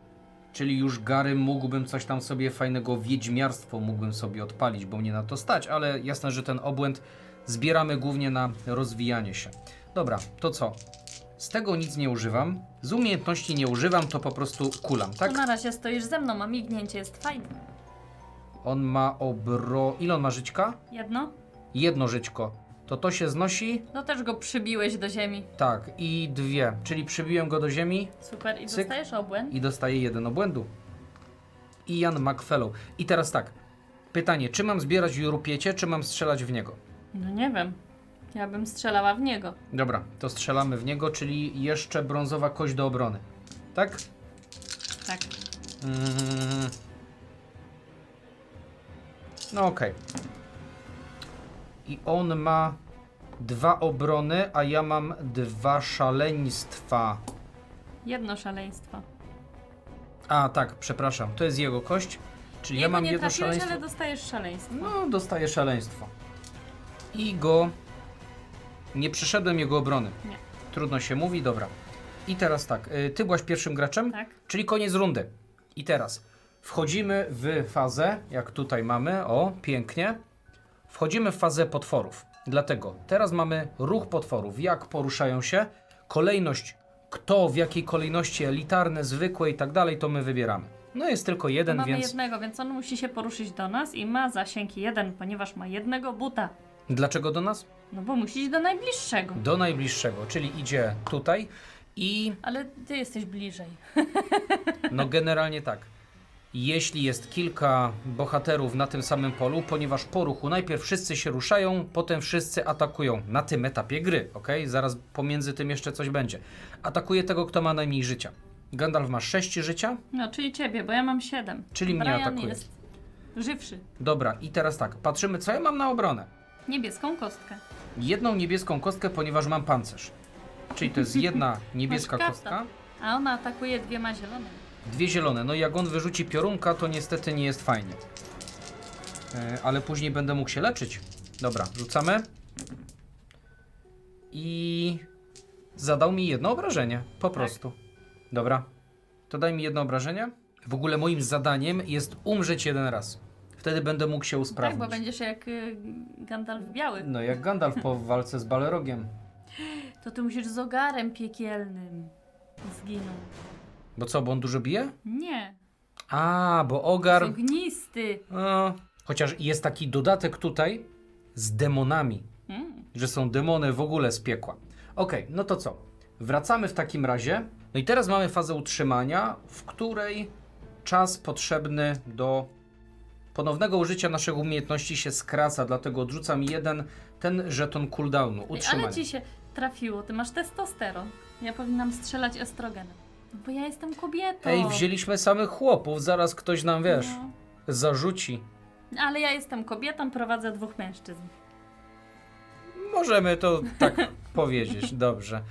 Czyli już Gary mógłbym coś tam sobie fajnego wiedźmiarstwo mógłbym sobie odpalić, bo mnie na to stać, ale jasne, że ten obłęd zbieramy głównie na rozwijanie się. Dobra, to co? Z tego nic nie używam. Z umiejętności nie używam, to po prostu kulam, tak? To na razie stoisz ze mną, a mignięcie jest fajne. On ma Ile on ma żyćka? Jedno? Jedno żyćko. To się znosi? No też go przybiłeś do ziemi. Tak, i 2. Czyli przybiłem go do ziemi Super. I Cyk. dostajesz obłęd? i dostaję 1 obłędu. Ian McFellow. I teraz tak. Pytanie, czy mam zbierać rupiecie, czy mam strzelać w niego? No nie wiem. Ja bym strzelała w niego. Dobra, to strzelamy w niego, czyli jeszcze brązowa kość do obrony. Tak? Tak. No okej. I on ma 2 obrony, a ja mam 2 szaleństwa. Jedno szaleństwo. A tak, przepraszam, to jest jego kość. Czyli ja Jego mam nie jedno trafiłeś, szaleństwo. ale dostajesz szaleństwo. No, dostaję szaleństwo. I go... Nie przyszedłem jego obrony. Nie. Trudno się mówi, dobra. I teraz tak, ty byłaś pierwszym graczem, Tak. czyli koniec rundy. I teraz wchodzimy w fazę, jak tutaj mamy, o, pięknie. Wchodzimy w fazę potworów. Dlatego teraz mamy ruch potworów, jak poruszają się, kolejność, kto w jakiej kolejności, elitarne, zwykłe i tak dalej, to my wybieramy. No jest tylko jeden, Mamy więc... jednego, więc on musi się poruszyć do nas i ma zasięg 1, ponieważ ma jednego buta. Dlaczego do nas? No bo musi iść do najbliższego. Do najbliższego, czyli idzie tutaj i Ale ty jesteś bliżej. no generalnie tak. Jeśli jest kilka bohaterów na tym samym polu, ponieważ po ruchu najpierw wszyscy się ruszają, potem wszyscy atakują na tym etapie gry, ok? Zaraz pomiędzy tym jeszcze coś będzie. Atakuje tego, kto ma najmniej życia. Gandalf ma 6 życia, No, czyli ciebie, bo ja mam 7. Czyli mnie Brian atakuje. jest żywszy. dobra, i teraz tak, patrzymy, co ja mam na obronę. Niebieską kostkę. Jedną niebieską kostkę, ponieważ mam pancerz. Czyli to jest jedna niebieska Masz kostka, kaftan. A ona atakuje 2 zielonymi. 2 zielone. No i jak on wyrzuci piorunka, to niestety nie jest fajnie. Ale później będę mógł się leczyć. Dobra, rzucamy. I zadał mi jedno obrażenie, po prostu. Dobra, to daj mi jedno obrażenie. W ogóle moim zadaniem jest umrzeć 1 raz. Wtedy będę mógł się usprawnić. Tak, bo będziesz jak Gandalf biały. No jak Gandalf po walce z Balrogiem. To ty musisz z ogarem piekielnym zginąć. Bo co, bo on dużo bije? Nie, A, bo jest ogar... ognisty. No, chociaż jest taki dodatek tutaj z demonami. Że są demony w ogóle z piekła. Okej, no to co? Wracamy w takim razie. No i teraz mamy fazę utrzymania, w której czas potrzebny do ponownego użycia naszych umiejętności się skraca, dlatego odrzucam jeden ten żeton cooldownu, utrzymania. Ale ci się trafiło, ty masz testosteron. Ja powinnam strzelać estrogenem. Bo ja jestem kobietą. Ej, wzięliśmy samych chłopów, zaraz ktoś nam, wiesz, No. zarzuci. Ale ja jestem kobietą, prowadzę 2 mężczyzn. Możemy to tak powiedzieć, dobrze.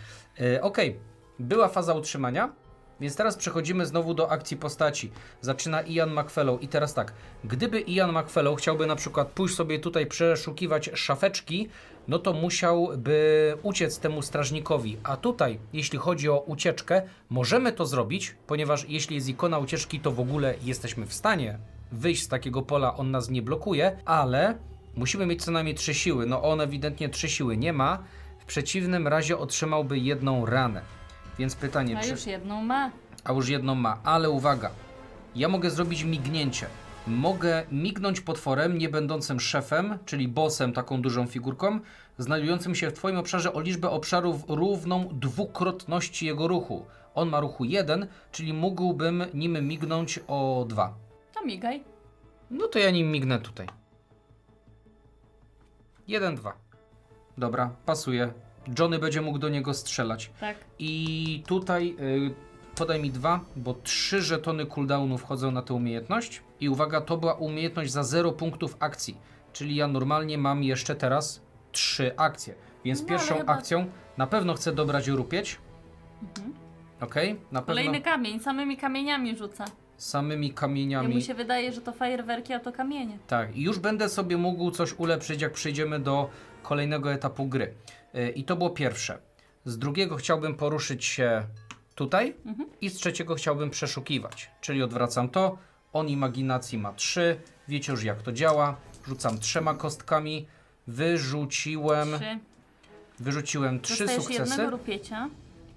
Okej, była faza utrzymania, więc teraz przechodzimy znowu do akcji postaci. Zaczyna Ian McFellow i teraz tak, gdyby Ian McFellow chciałby na przykład pójść sobie tutaj przeszukiwać szafeczki, no to musiałby uciec temu strażnikowi, a tutaj, jeśli chodzi o ucieczkę, możemy to zrobić, ponieważ jeśli jest ikona ucieczki, to w ogóle jesteśmy w stanie wyjść z takiego pola, on nas nie blokuje, ale musimy mieć co najmniej 3 siły. No on ewidentnie 3 siły nie ma, w przeciwnym razie otrzymałby 1 ranę. Więc pytanie, A już jedną ma. A już jedną ma, ale uwaga, ja mogę zrobić mignięcie. Mogę mignąć potworem nie będącym szefem, czyli bossem, taką dużą figurką, znajdującym się w twoim obszarze o liczbę obszarów równą dwukrotności jego ruchu. On ma ruchu 1, czyli mógłbym nim mignąć o 2. To migaj. No to ja nim mignę tutaj. 1, 2. Dobra, pasuje. Johnny będzie mógł do niego strzelać. Tak. I tutaj podaj mi 2, bo 3 żetony cooldownu wchodzą na tę umiejętność. I uwaga, to była umiejętność za 0 punktów akcji. Czyli ja normalnie mam jeszcze teraz 3 akcje. Więc No, pierwszą ale chyba- akcją na pewno chcę dobrać rupieć. Okej, na pewno Kolejny kamień, samymi kamieniami rzuca. samymi kamieniami. Jemu się wydaje, że to fajerwerki, a to kamienie. Tak, i już będę sobie mógł coś ulepszyć, jak przejdziemy do kolejnego etapu gry. I to było pierwsze. Z drugiego chciałbym poruszyć się tutaj i z trzeciego chciałbym przeszukiwać. Czyli odwracam to. On imaginacji ma 3. Wiecie już jak to działa. Rzucam 3 kostkami. Wyrzuciłem 3 Dostajesz sukcesy jednego rupiecia.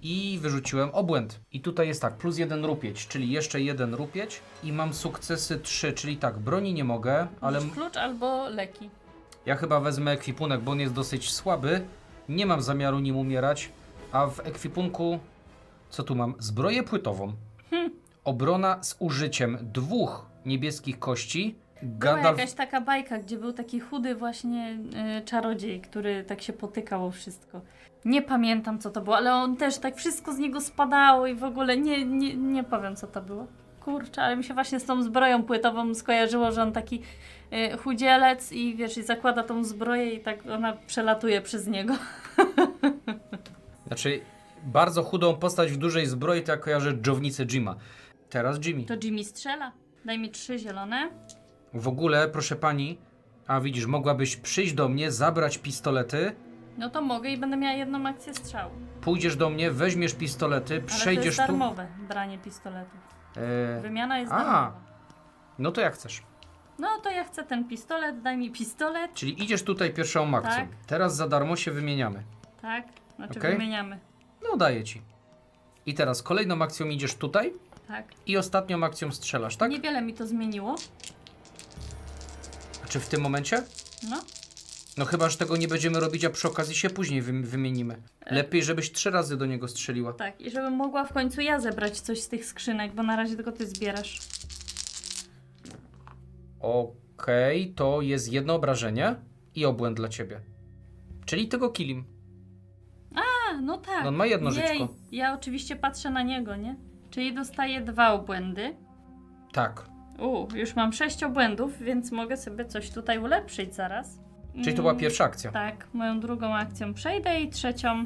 i wyrzuciłem obłęd. I tutaj jest tak, plus 1 rupieć, czyli jeszcze 1 rupieć i mam sukcesy 3, czyli tak, broni nie mogę, ale Masz klucz albo leki. ja chyba wezmę ekwipunek, bo on jest dosyć słaby. Nie mam zamiaru nim umierać. A w ekwipunku, co tu mam? Zbroję płytową. Obrona z użyciem 2 niebieskich kości. Była jakaś taka bajka, gdzie był taki chudy właśnie czarodziej, który tak się potykał o wszystko. Nie pamiętam co to było, ale on też tak wszystko z niego spadało i w ogóle nie powiem co to było. Kurczę, ale mi się właśnie z tą zbroją płytową skojarzyło, że on taki chudzielec i wiesz, i zakłada tą zbroję i tak ona przelatuje przez niego. Znaczy, bardzo chudą postać w dużej zbroi, to ja kojarzę dżownicę Jima. Teraz Jimmy. To Jimmy strzela. Daj mi 3 zielone. W ogóle, proszę pani, a widzisz, mogłabyś przyjść do mnie, zabrać pistolety, No to mogę i będę miała jedną akcję strzału. pójdziesz do mnie, weźmiesz pistolety, Ale to przejdziesz jest tu. darmowe branie pistoletów. Wymiana jest A. darmowa. No to jak chcesz. No to ja chcę ten pistolet, daj mi pistolet. Czyli idziesz tutaj pierwszą akcją. Tak. Teraz za darmo się wymieniamy. Tak, znaczy Okej. wymieniamy. No daję ci. I teraz kolejną akcją idziesz tutaj Tak. i ostatnią akcją strzelasz, tak? Niewiele mi to zmieniło. A czy w tym momencie? No. No chyba, że tego nie będziemy robić, a przy okazji się później wymienimy. Lepiej, żebyś 3 razy do niego strzeliła. Tak, i żebym mogła w końcu ja zebrać coś z tych skrzynek, bo na razie tylko ty zbierasz. Okej, to jest jedno obrażenie i obłęd dla ciebie. Czyli tego killim. A, no tak. No on ma jedno Jej, żyćko. ja oczywiście patrzę na niego, nie? Czyli dostaję 2 obłędy. Tak. Już mam 6 obłędów, więc mogę sobie coś tutaj ulepszyć zaraz. Czyli to była pierwsza akcja. Tak, moją drugą akcją przejdę i trzecią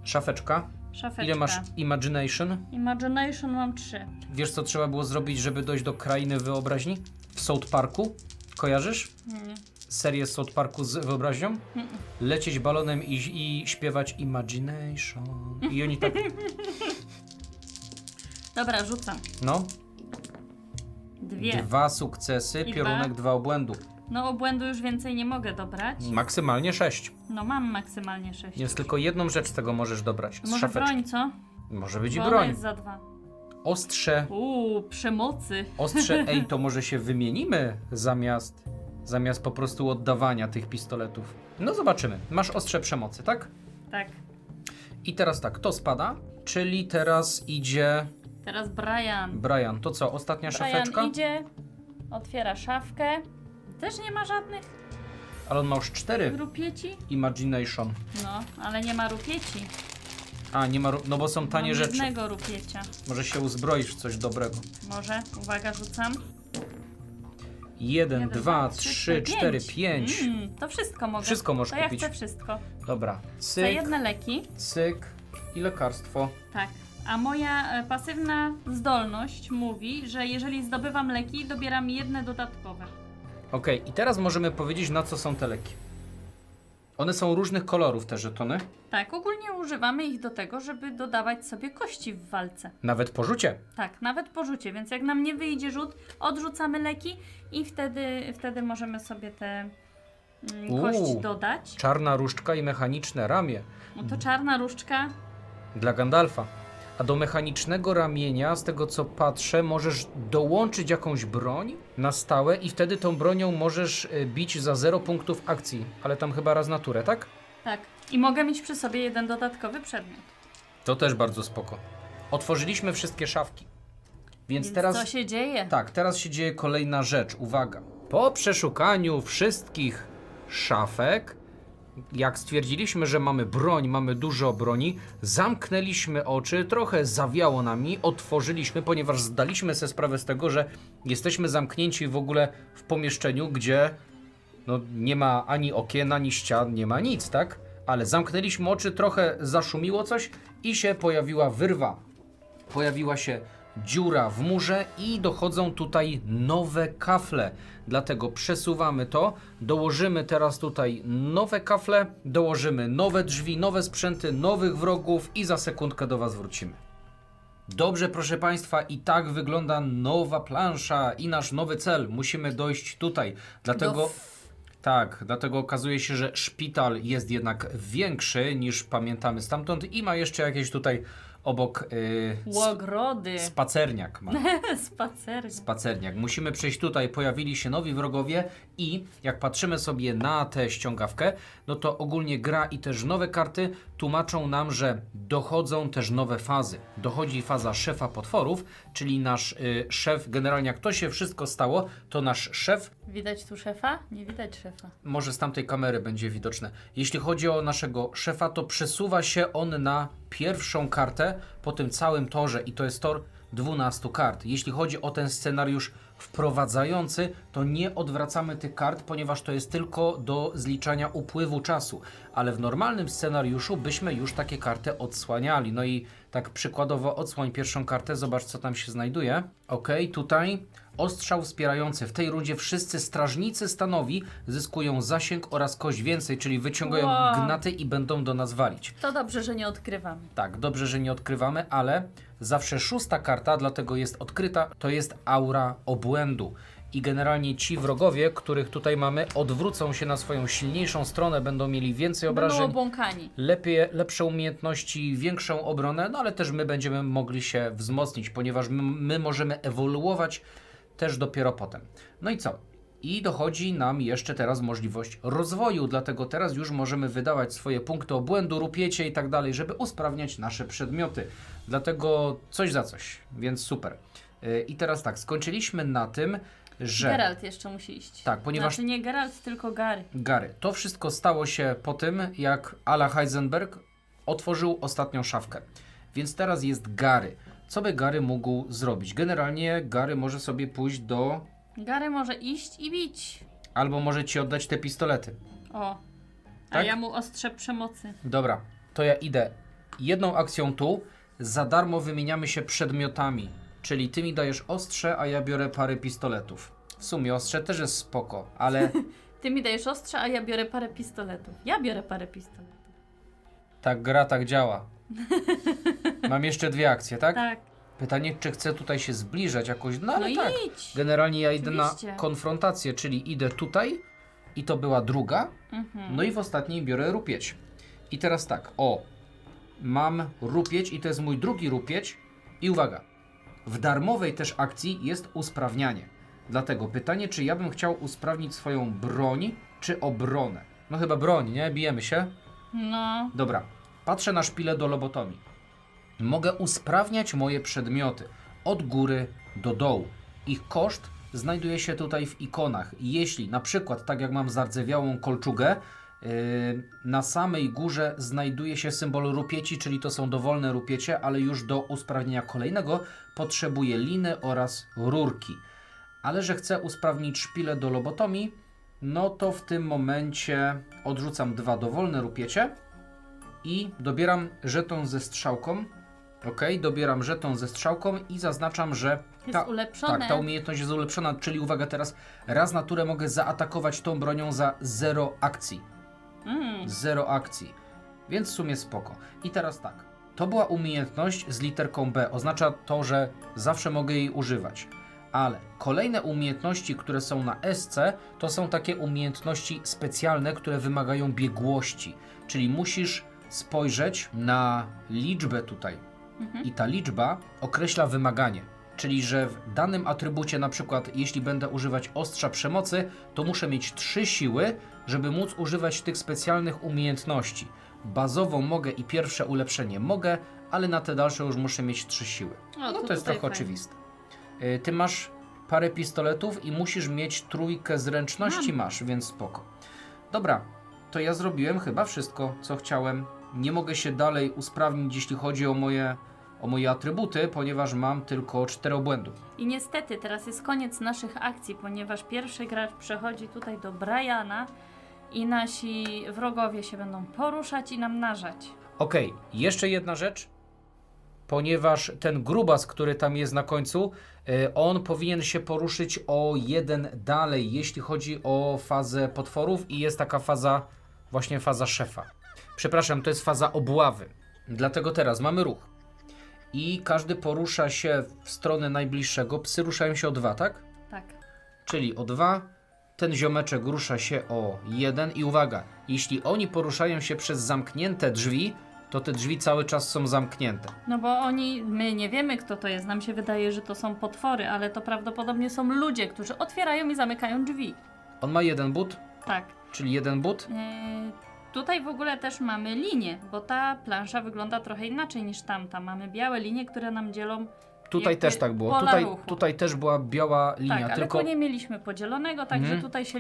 Szafeczka. szafeczka. Ile masz imagination? Imagination mam 3. Wiesz, co trzeba było zrobić, żeby dojść do krainy wyobraźni? W South Parku. Kojarzysz? Nie. Serię z South Parku z wyobraźnią? Lecieć balonem i śpiewać Imagination. I oni tak... Dobra, rzucam. No. 2. 2 sukcesy, I piorunek 2 obłędu. No obłędu już więcej nie mogę dobrać. Maksymalnie 6. No mam maksymalnie 6. Więc tylko jedną rzecz z tego możesz dobrać. Z Może szafeczki. broń, co? Może być i Bo ona broń. jest za 2. Ostrze. Przemocy. Ostrze, ej, to może się wymienimy zamiast po prostu oddawania tych pistoletów. No zobaczymy. Masz ostrze przemocy, tak? Tak. I teraz tak, to spada, czyli teraz idzie Teraz Brian. Brian. To co, ostatnia szafeczka? Brian idzie. otwiera szafkę. Też nie ma żadnych Ale on ma już 4. rupieci? Imagination. No, ale nie ma rupieci. A, nie ma, no bo są tanie Mam rzeczy. jednego rupiecia. Może się uzbroisz w coś dobrego. Może? Uwaga, rzucam. 1, 2, 3, 4, 5. To wszystko mogę. Wszystko możesz to ja kupić. chcę wszystko. Dobra. Chcę Cyk, jedne leki. cyk i lekarstwo. Tak. A moja pasywna zdolność mówi, że jeżeli zdobywam leki, dobieram jedne dodatkowe. Okej, i teraz możemy powiedzieć, na co są te leki. One są różnych kolorów, te żetony. Tak, ogólnie używamy ich do tego, żeby dodawać sobie kości w walce. Nawet po rzucie. Tak, nawet po rzucie, więc jak nam nie wyjdzie rzut, odrzucamy leki i wtedy możemy sobie te kości dodać. Czarna różdżka i mechaniczne ramię No to czarna różdżka. dla Gandalfa. A do mechanicznego ramienia, z tego co patrzę, możesz dołączyć jakąś broń na stałe i wtedy tą bronią możesz bić za 0 punktów akcji. Ale tam chyba raz na turę, tak? Tak. I mogę mieć przy sobie jeden dodatkowy przedmiot. To też bardzo spoko. Otworzyliśmy wszystkie szafki. Więc teraz... co się dzieje? Tak, teraz się dzieje kolejna rzecz. Uwaga. Po przeszukaniu wszystkich szafek, jak stwierdziliśmy, że mamy broń, mamy dużo broni, zamknęliśmy oczy, trochę zawiało nami, otworzyliśmy, ponieważ zdaliśmy sobie sprawę z tego, że jesteśmy zamknięci w ogóle w pomieszczeniu, gdzie no, nie ma ani okien, ani ścian, nie ma nic, tak? Ale zamknęliśmy oczy, trochę zaszumiło coś i się pojawiła wyrwa. Pojawiła się dziura w murze i dochodzą tutaj nowe kafle. Dlatego przesuwamy to, dołożymy teraz tutaj nowe kafle, dołożymy nowe drzwi, nowe sprzęty, nowych wrogów i za sekundkę do Was wrócimy. Dobrze, proszę Państwa, i tak wygląda nowa plansza i nasz nowy cel. Musimy dojść tutaj. Dlatego... Tak, dlatego okazuje się, że szpital jest jednak większy niż pamiętamy stamtąd i ma jeszcze jakieś tutaj obok Ogrody. spacerniak. Ma. Spacer. Spacerniak. Musimy przejść tutaj, pojawili się nowi wrogowie i jak patrzymy sobie na tę ściągawkę, no to ogólnie gra i też nowe karty tłumaczą nam, że dochodzą też nowe fazy. Dochodzi faza szefa potworów, czyli nasz szef, generalnie jak to się wszystko stało, to nasz szef, Widać tu szefa? Nie widać szefa. może z tamtej kamery będzie widoczne. Jeśli chodzi o naszego szefa, to przesuwa się on na pierwszą kartę po tym całym torze i to jest tor 12 kart. Jeśli chodzi o ten scenariusz wprowadzający, to nie odwracamy tych kart, ponieważ to jest tylko do zliczania upływu czasu. Ale w normalnym scenariuszu byśmy już takie karty odsłaniali. No i tak przykładowo odsłoń pierwszą kartę, zobacz co tam się znajduje. Ok, tutaj ostrzał wspierający. W tej rundzie wszyscy strażnicy stanowi zyskują zasięg oraz kość więcej, czyli wyciągają gnaty i będą do nas walić. To dobrze, że nie odkrywamy. Tak, dobrze, że nie odkrywamy, ale zawsze szósta karta, dlatego jest odkryta, to jest aura obłędu. I generalnie ci wrogowie, których tutaj mamy, odwrócą się na swoją silniejszą stronę, będą mieli więcej Będą obrażeń, obłąkani. lepsze umiejętności, większą obronę, no ale też my będziemy mogli się wzmocnić, ponieważ my możemy ewoluować też dopiero potem. No i co? I dochodzi nam jeszcze teraz możliwość rozwoju, dlatego teraz już możemy wydawać swoje punkty obłędu, rupiecie i tak dalej, żeby usprawniać nasze przedmioty. Dlatego coś za coś, więc super. I teraz tak, skończyliśmy na tym, że... Geralt jeszcze musi iść. Tak, ponieważ... Znaczy nie Geralt, tylko Gary. Gary. To wszystko stało się po tym, jak Ala Heisenberg otworzył ostatnią szafkę. Więc teraz jest Gary. Co by Gary mógł zrobić? Generalnie Gary może sobie pójść do... Gary może iść i bić. Albo może ci oddać te pistolety. O. A Tak? ja mu ostrze przemocy. Dobra, to ja idę jedną akcją tu. Za darmo wymieniamy się przedmiotami. Czyli ty mi dajesz ostrze, a ja biorę parę pistoletów. W sumie ostrze też jest spoko, ale Ty mi dajesz ostrze, a ja biorę parę pistoletów. Ja biorę parę pistoletów. tak gra, tak działa. Mam jeszcze 2 akcje, tak? Tak. Pytanie, czy chcę tutaj się zbliżać jakoś? No ale No tak. idź. Generalnie ja idę Oczywiście. na konfrontację, czyli idę tutaj i to była druga. Mhm. No i w ostatniej biorę rupieć. I teraz tak, mam rupieć i to jest mój drugi rupieć. I uwaga, w darmowej też akcji jest usprawnianie. Dlatego pytanie, czy ja bym chciał usprawnić swoją broń, czy obronę? No chyba broń, nie? Bijemy się? No. Dobra, patrzę na szpilę do lobotomii. Mogę usprawniać moje przedmioty od góry do dołu. Ich koszt znajduje się tutaj w ikonach. Jeśli na przykład, tak jak mam zardzewiałą kolczugę, na samej górze znajduje się symbol rupieci, czyli to są dowolne rupiecie, ale już do usprawnienia kolejnego potrzebuję liny oraz rurki. Ale że chcę usprawnić szpilę do lobotomii, no to w tym momencie odrzucam 2 dowolne rupiecie i dobieram żeton ze strzałką. Ok, dobieram żeton ze strzałką i zaznaczam, że Jest ulepszone. ta umiejętność jest ulepszona, czyli uwaga teraz, raz na turę mogę zaatakować tą bronią za 0 akcji. 0 akcji, więc w sumie spoko. I teraz tak, to była umiejętność z literką B, oznacza to, że zawsze mogę jej używać. Ale kolejne umiejętności, które są na SC, to są takie umiejętności specjalne, które wymagają biegłości. Czyli musisz spojrzeć na liczbę tutaj. I ta liczba określa wymaganie. Czyli, że w danym atrybucie, na przykład jeśli będę używać ostrza przemocy, to muszę mieć 3 siły, żeby móc używać tych specjalnych umiejętności. Bazową mogę i pierwsze ulepszenie mogę, ale na te dalsze już muszę mieć 3 siły. O, No to jest trochę oczywiste. Ty masz parę pistoletów i musisz mieć 3 zręczności, masz, więc spoko. Dobra, to ja zrobiłem chyba wszystko, co chciałem. Nie mogę się dalej usprawnić, jeśli chodzi o moje atrybuty, ponieważ mam tylko 4 obłędów. I niestety teraz jest koniec naszych akcji, ponieważ pierwszy gracz przechodzi tutaj do Briana i nasi wrogowie się będą poruszać i namnażać. Okej, jeszcze jedna rzecz. Ponieważ ten grubas, który tam jest na końcu, on powinien się poruszyć o 1 dalej, jeśli chodzi o fazę potworów i jest taka faza, właśnie faza szefa. Przepraszam, to jest faza obławy. Dlatego teraz mamy ruch. I każdy porusza się w stronę najbliższego. Psy ruszają się o 2, tak? Tak. Czyli o 2. Ten ziomeczek rusza się o 1. I uwaga, jeśli oni poruszają się przez zamknięte drzwi, to te drzwi cały czas są zamknięte. No bo my nie wiemy, kto to jest. Nam się wydaje, że to są potwory, ale to prawdopodobnie są ludzie, którzy otwierają i zamykają drzwi. On ma 1 but, Tak. czyli 1 but. Tutaj w ogóle też mamy linię, bo ta plansza wygląda trochę inaczej niż tamta. Mamy białe linie, które nam dzielą. Tutaj jakby też tak było. pola ruchu. Tutaj też była biała linia, Tak, ale tylko tu nie mieliśmy podzielonego, także tutaj się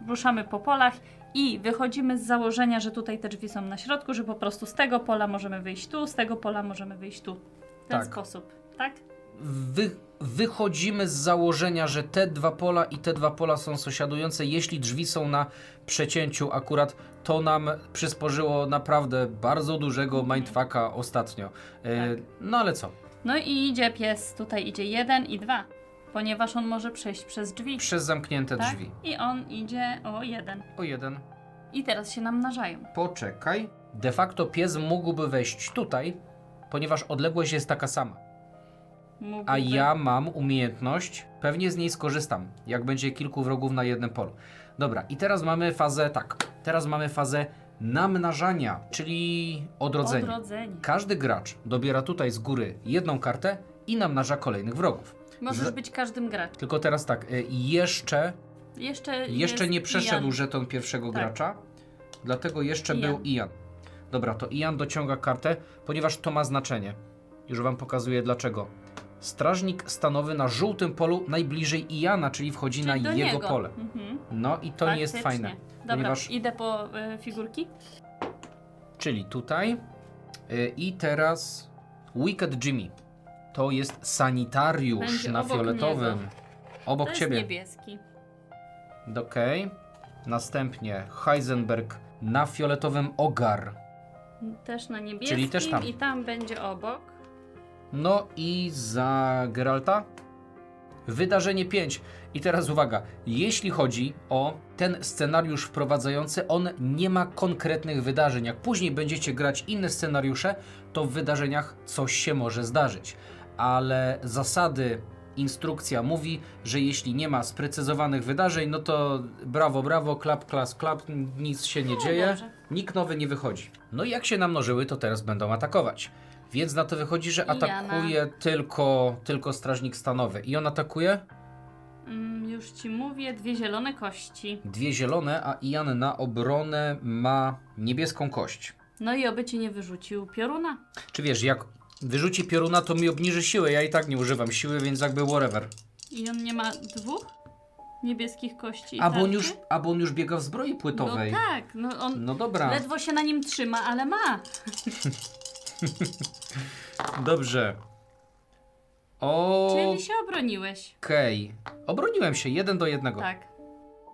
ruszamy po polach i wychodzimy z założenia, że tutaj te drzwi są na środku, że po prostu z tego pola możemy wyjść tu, z tego pola możemy wyjść tu. W ten Tak. sposób, tak? wychodzimy z założenia, że te 2 pola i te 2 pola są sąsiadujące. Jeśli drzwi są na przecięciu akurat, to nam przysporzyło naprawdę bardzo dużego mindfucka ostatnio. No ale co? No i idzie pies, tutaj idzie 1 i 2, ponieważ on może przejść przez drzwi. Przez zamknięte Tak? drzwi. I on idzie o 1. O 1. I teraz się namnażają. Poczekaj. De facto pies mógłby wejść tutaj, ponieważ odległość jest taka sama. A ja mam umiejętność, pewnie z niej skorzystam, jak będzie kilku wrogów na jednym polu. Dobra, i teraz mamy fazę, teraz mamy fazę namnażania, czyli odrodzenie. Każdy gracz dobiera tutaj z góry 1 kartę i namnaża kolejnych wrogów. Możesz być każdym graczem. Tylko teraz tak, jeszcze nie przeszedł Ian. żeton pierwszego gracza, dlatego jeszcze był Ian. Dobra, to Ian dociąga kartę, ponieważ to ma znaczenie. Już wam pokazuję dlaczego. Strażnik stanowy na żółtym polu najbliżej Iana, czyli wchodzi na jego niego. pole. No i to nie jest fajne. Dobra, ponieważ... idę po figurki. Czyli tutaj i teraz Wicked Jimmy. To jest sanitariusz Będzie na obok fioletowym. niego. Obok To ciebie. jest niebieski. Okej. Następnie Heisenberg na fioletowym Ogar. Też na niebieskim. Czyli też tam. I tam będzie obok. No i za Geralta wydarzenie 5. I teraz uwaga, jeśli chodzi o ten scenariusz wprowadzający, on nie ma konkretnych wydarzeń. Jak później będziecie grać inne scenariusze, to w wydarzeniach coś się może zdarzyć. Ale zasady, instrukcja mówi, że jeśli nie ma sprecyzowanych wydarzeń, no to brawo, brawo, klap, klas, klap, nic się nie dzieje, Boże. nikt nowy nie wychodzi. No i jak się namnożyły, to teraz będą atakować. Więc na to wychodzi, że atakuje tylko strażnik stanowy. I on atakuje? Już ci mówię, 2 zielone kości. 2 zielone, a Ian na obronę ma niebieską kość. No i oby ci nie wyrzucił pioruna. Czy wiesz, jak wyrzuci pioruna, to mi obniży siłę. Ja i tak nie używam siły, więc jakby whatever. I on nie ma 2 niebieskich kości. Albo on już biega w zbroi płytowej. No tak, no on No dobra. ledwo się na nim trzyma, ale ma. Dobrze. Czyli się obroniłeś. Okej. Obroniłem się 1-1. Tak.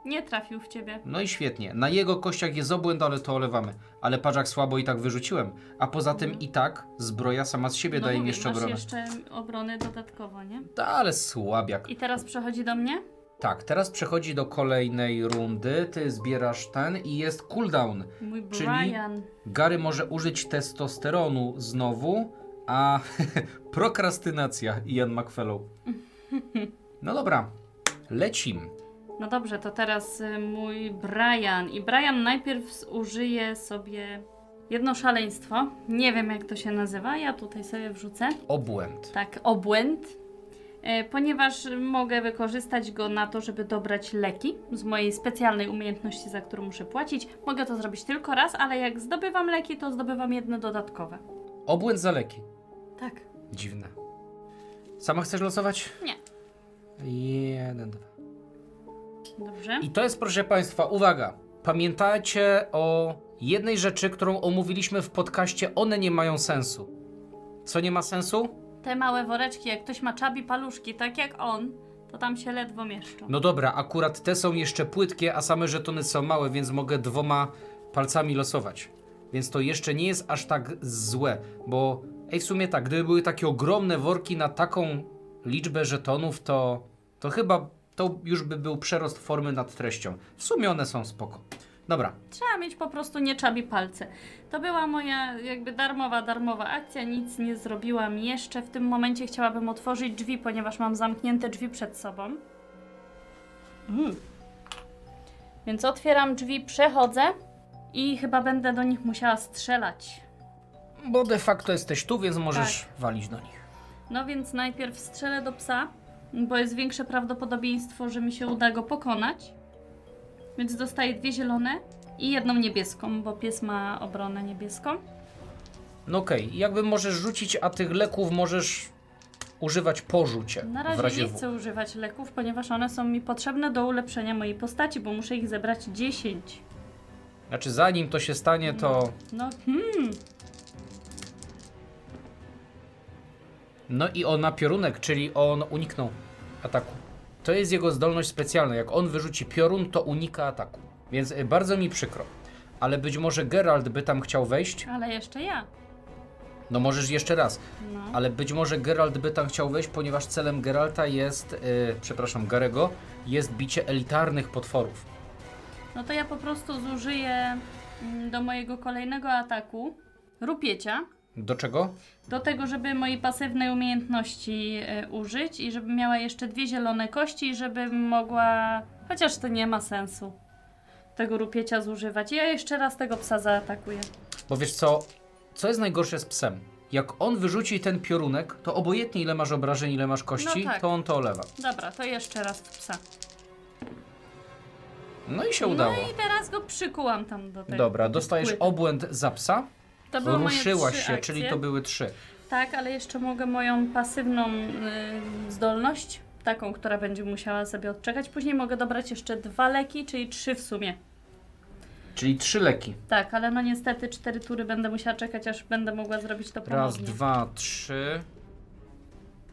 Nie trafił w ciebie. No i świetnie. Na jego kościach jest obłęd, ale to olewamy. Ale patrz jak słabo i tak wyrzuciłem. A poza tym i tak zbroja sama z siebie daje mi mówię, jeszcze masz obronę. jeszcze obronę dodatkowo, nie? Ale słabiak. I teraz przechodzi do mnie? Tak, teraz przechodzi do kolejnej rundy. Ty zbierasz ten i jest cooldown. Mój Czyli Brian. Gary może użyć testosteronu znowu, a prokrastynacja Ian McFellow. No dobra, lecim. No dobrze, to teraz mój Brian. I Brian najpierw użyje sobie jedno szaleństwo. Nie wiem jak to się nazywa, ja tutaj sobie wrzucę. Obłęd. Tak, obłęd. Ponieważ mogę wykorzystać go na to, żeby dobrać leki z mojej specjalnej umiejętności, za którą muszę płacić. Mogę to zrobić tylko raz, ale jak zdobywam leki, to zdobywam jedno dodatkowe. Obłęd za leki. Tak. Dziwne. Sama chcesz losować? Nie. 1, 2. Dobrze. I to jest, proszę Państwa, uwaga. Pamiętajcie o jednej rzeczy, którą omówiliśmy w podcaście. One nie mają sensu. Co nie ma sensu? Te małe woreczki, jak ktoś ma czabi paluszki, tak jak on, to tam się ledwo mieszczą. No dobra, akurat te są jeszcze płytkie, a same żetony są małe, więc mogę 2 palcami losować. Więc to jeszcze nie jest aż tak złe, bo w sumie tak, gdyby były takie ogromne worki na taką liczbę żetonów, to chyba to już by był przerost formy nad treścią. W sumie one są spoko. Dobra. Trzeba mieć po prostu nie czabi palce. To była moja jakby darmowa akcja, nic nie zrobiłam jeszcze. W tym momencie chciałabym otworzyć drzwi, ponieważ mam zamknięte drzwi przed sobą. Więc otwieram drzwi, przechodzę i chyba będę do nich musiała strzelać. Bo de facto jesteś tu, więc możesz walić do nich. No więc najpierw strzelę do psa, bo jest większe prawdopodobieństwo, że mi się uda go pokonać. Więc dostaję 2 zielone i 1 niebieską, bo pies ma obronę niebieską. No okej, jakby możesz rzucić, a tych leków możesz używać po rzucie. Na w razie razie nie W. chcę używać leków, ponieważ one są mi potrzebne do ulepszenia mojej postaci, bo muszę ich zebrać 10. Znaczy zanim to się stanie, to... No i on ma piorunek, czyli on uniknął ataku. To jest jego zdolność specjalna. Jak on wyrzuci piorun, to unika ataku. Więc bardzo mi przykro. Ale być może Geralt by tam chciał wejść. Ale jeszcze ja. No możesz jeszcze raz. No. Ale być może Geralt by tam chciał wejść, ponieważ celem Geralta jest, Garego, jest bicie elitarnych potworów. No to ja po prostu zużyję do mojego kolejnego ataku rupiecia. Do czego? Do tego, żeby mojej pasywnej umiejętności użyć i żebym miała jeszcze 2 zielone kości i żebym mogła... Chociaż to nie ma sensu tego rupiecia zużywać. Ja jeszcze raz tego psa zaatakuję. Bo wiesz co jest najgorsze z psem? Jak on wyrzuci ten piorunek, to obojętnie ile masz obrażeń, ile masz kości, No tak. to on to olewa. Dobra, to jeszcze raz w psa. No i się udało. No i teraz go przykułam tam do tego. Dobra, dostajesz płyty. obłęd za psa. To były moje Ruszyłaś 3 się, akcje. czyli to były 3. Tak, ale jeszcze mogę moją pasywną zdolność, taką, która będzie musiała sobie odczekać. Później mogę dobrać jeszcze 2 leki, czyli 3 w sumie. Czyli 3 leki. Tak, ale no niestety 4 tury będę musiała czekać, aż będę mogła zrobić to ponownie. Raz, 2, 3,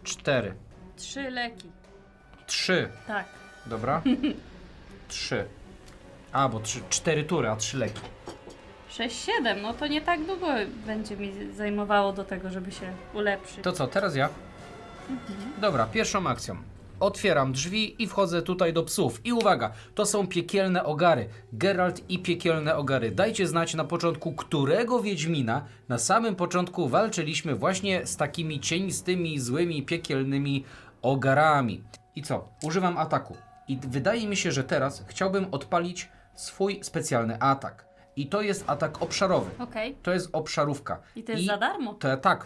4. 3 leki. 3. Tak. Dobra. 3. A, bo 4 tury, a 3 leki. 6, 7, no to nie tak długo będzie mi zajmowało do tego, żeby się ulepszyć. To co, teraz ja? Dobra, pierwszą akcją. Otwieram drzwi i wchodzę tutaj do psów. I uwaga, to są piekielne ogary. Geralt i piekielne ogary. Dajcie znać na początku, którego Wiedźmina na samym początku walczyliśmy właśnie z takimi cienistymi, złymi, piekielnymi ogarami. I co? Używam ataku. I wydaje mi się, że teraz chciałbym odpalić swój specjalny atak. I to jest atak obszarowy. Okej. To jest obszarówka. I to jest za darmo.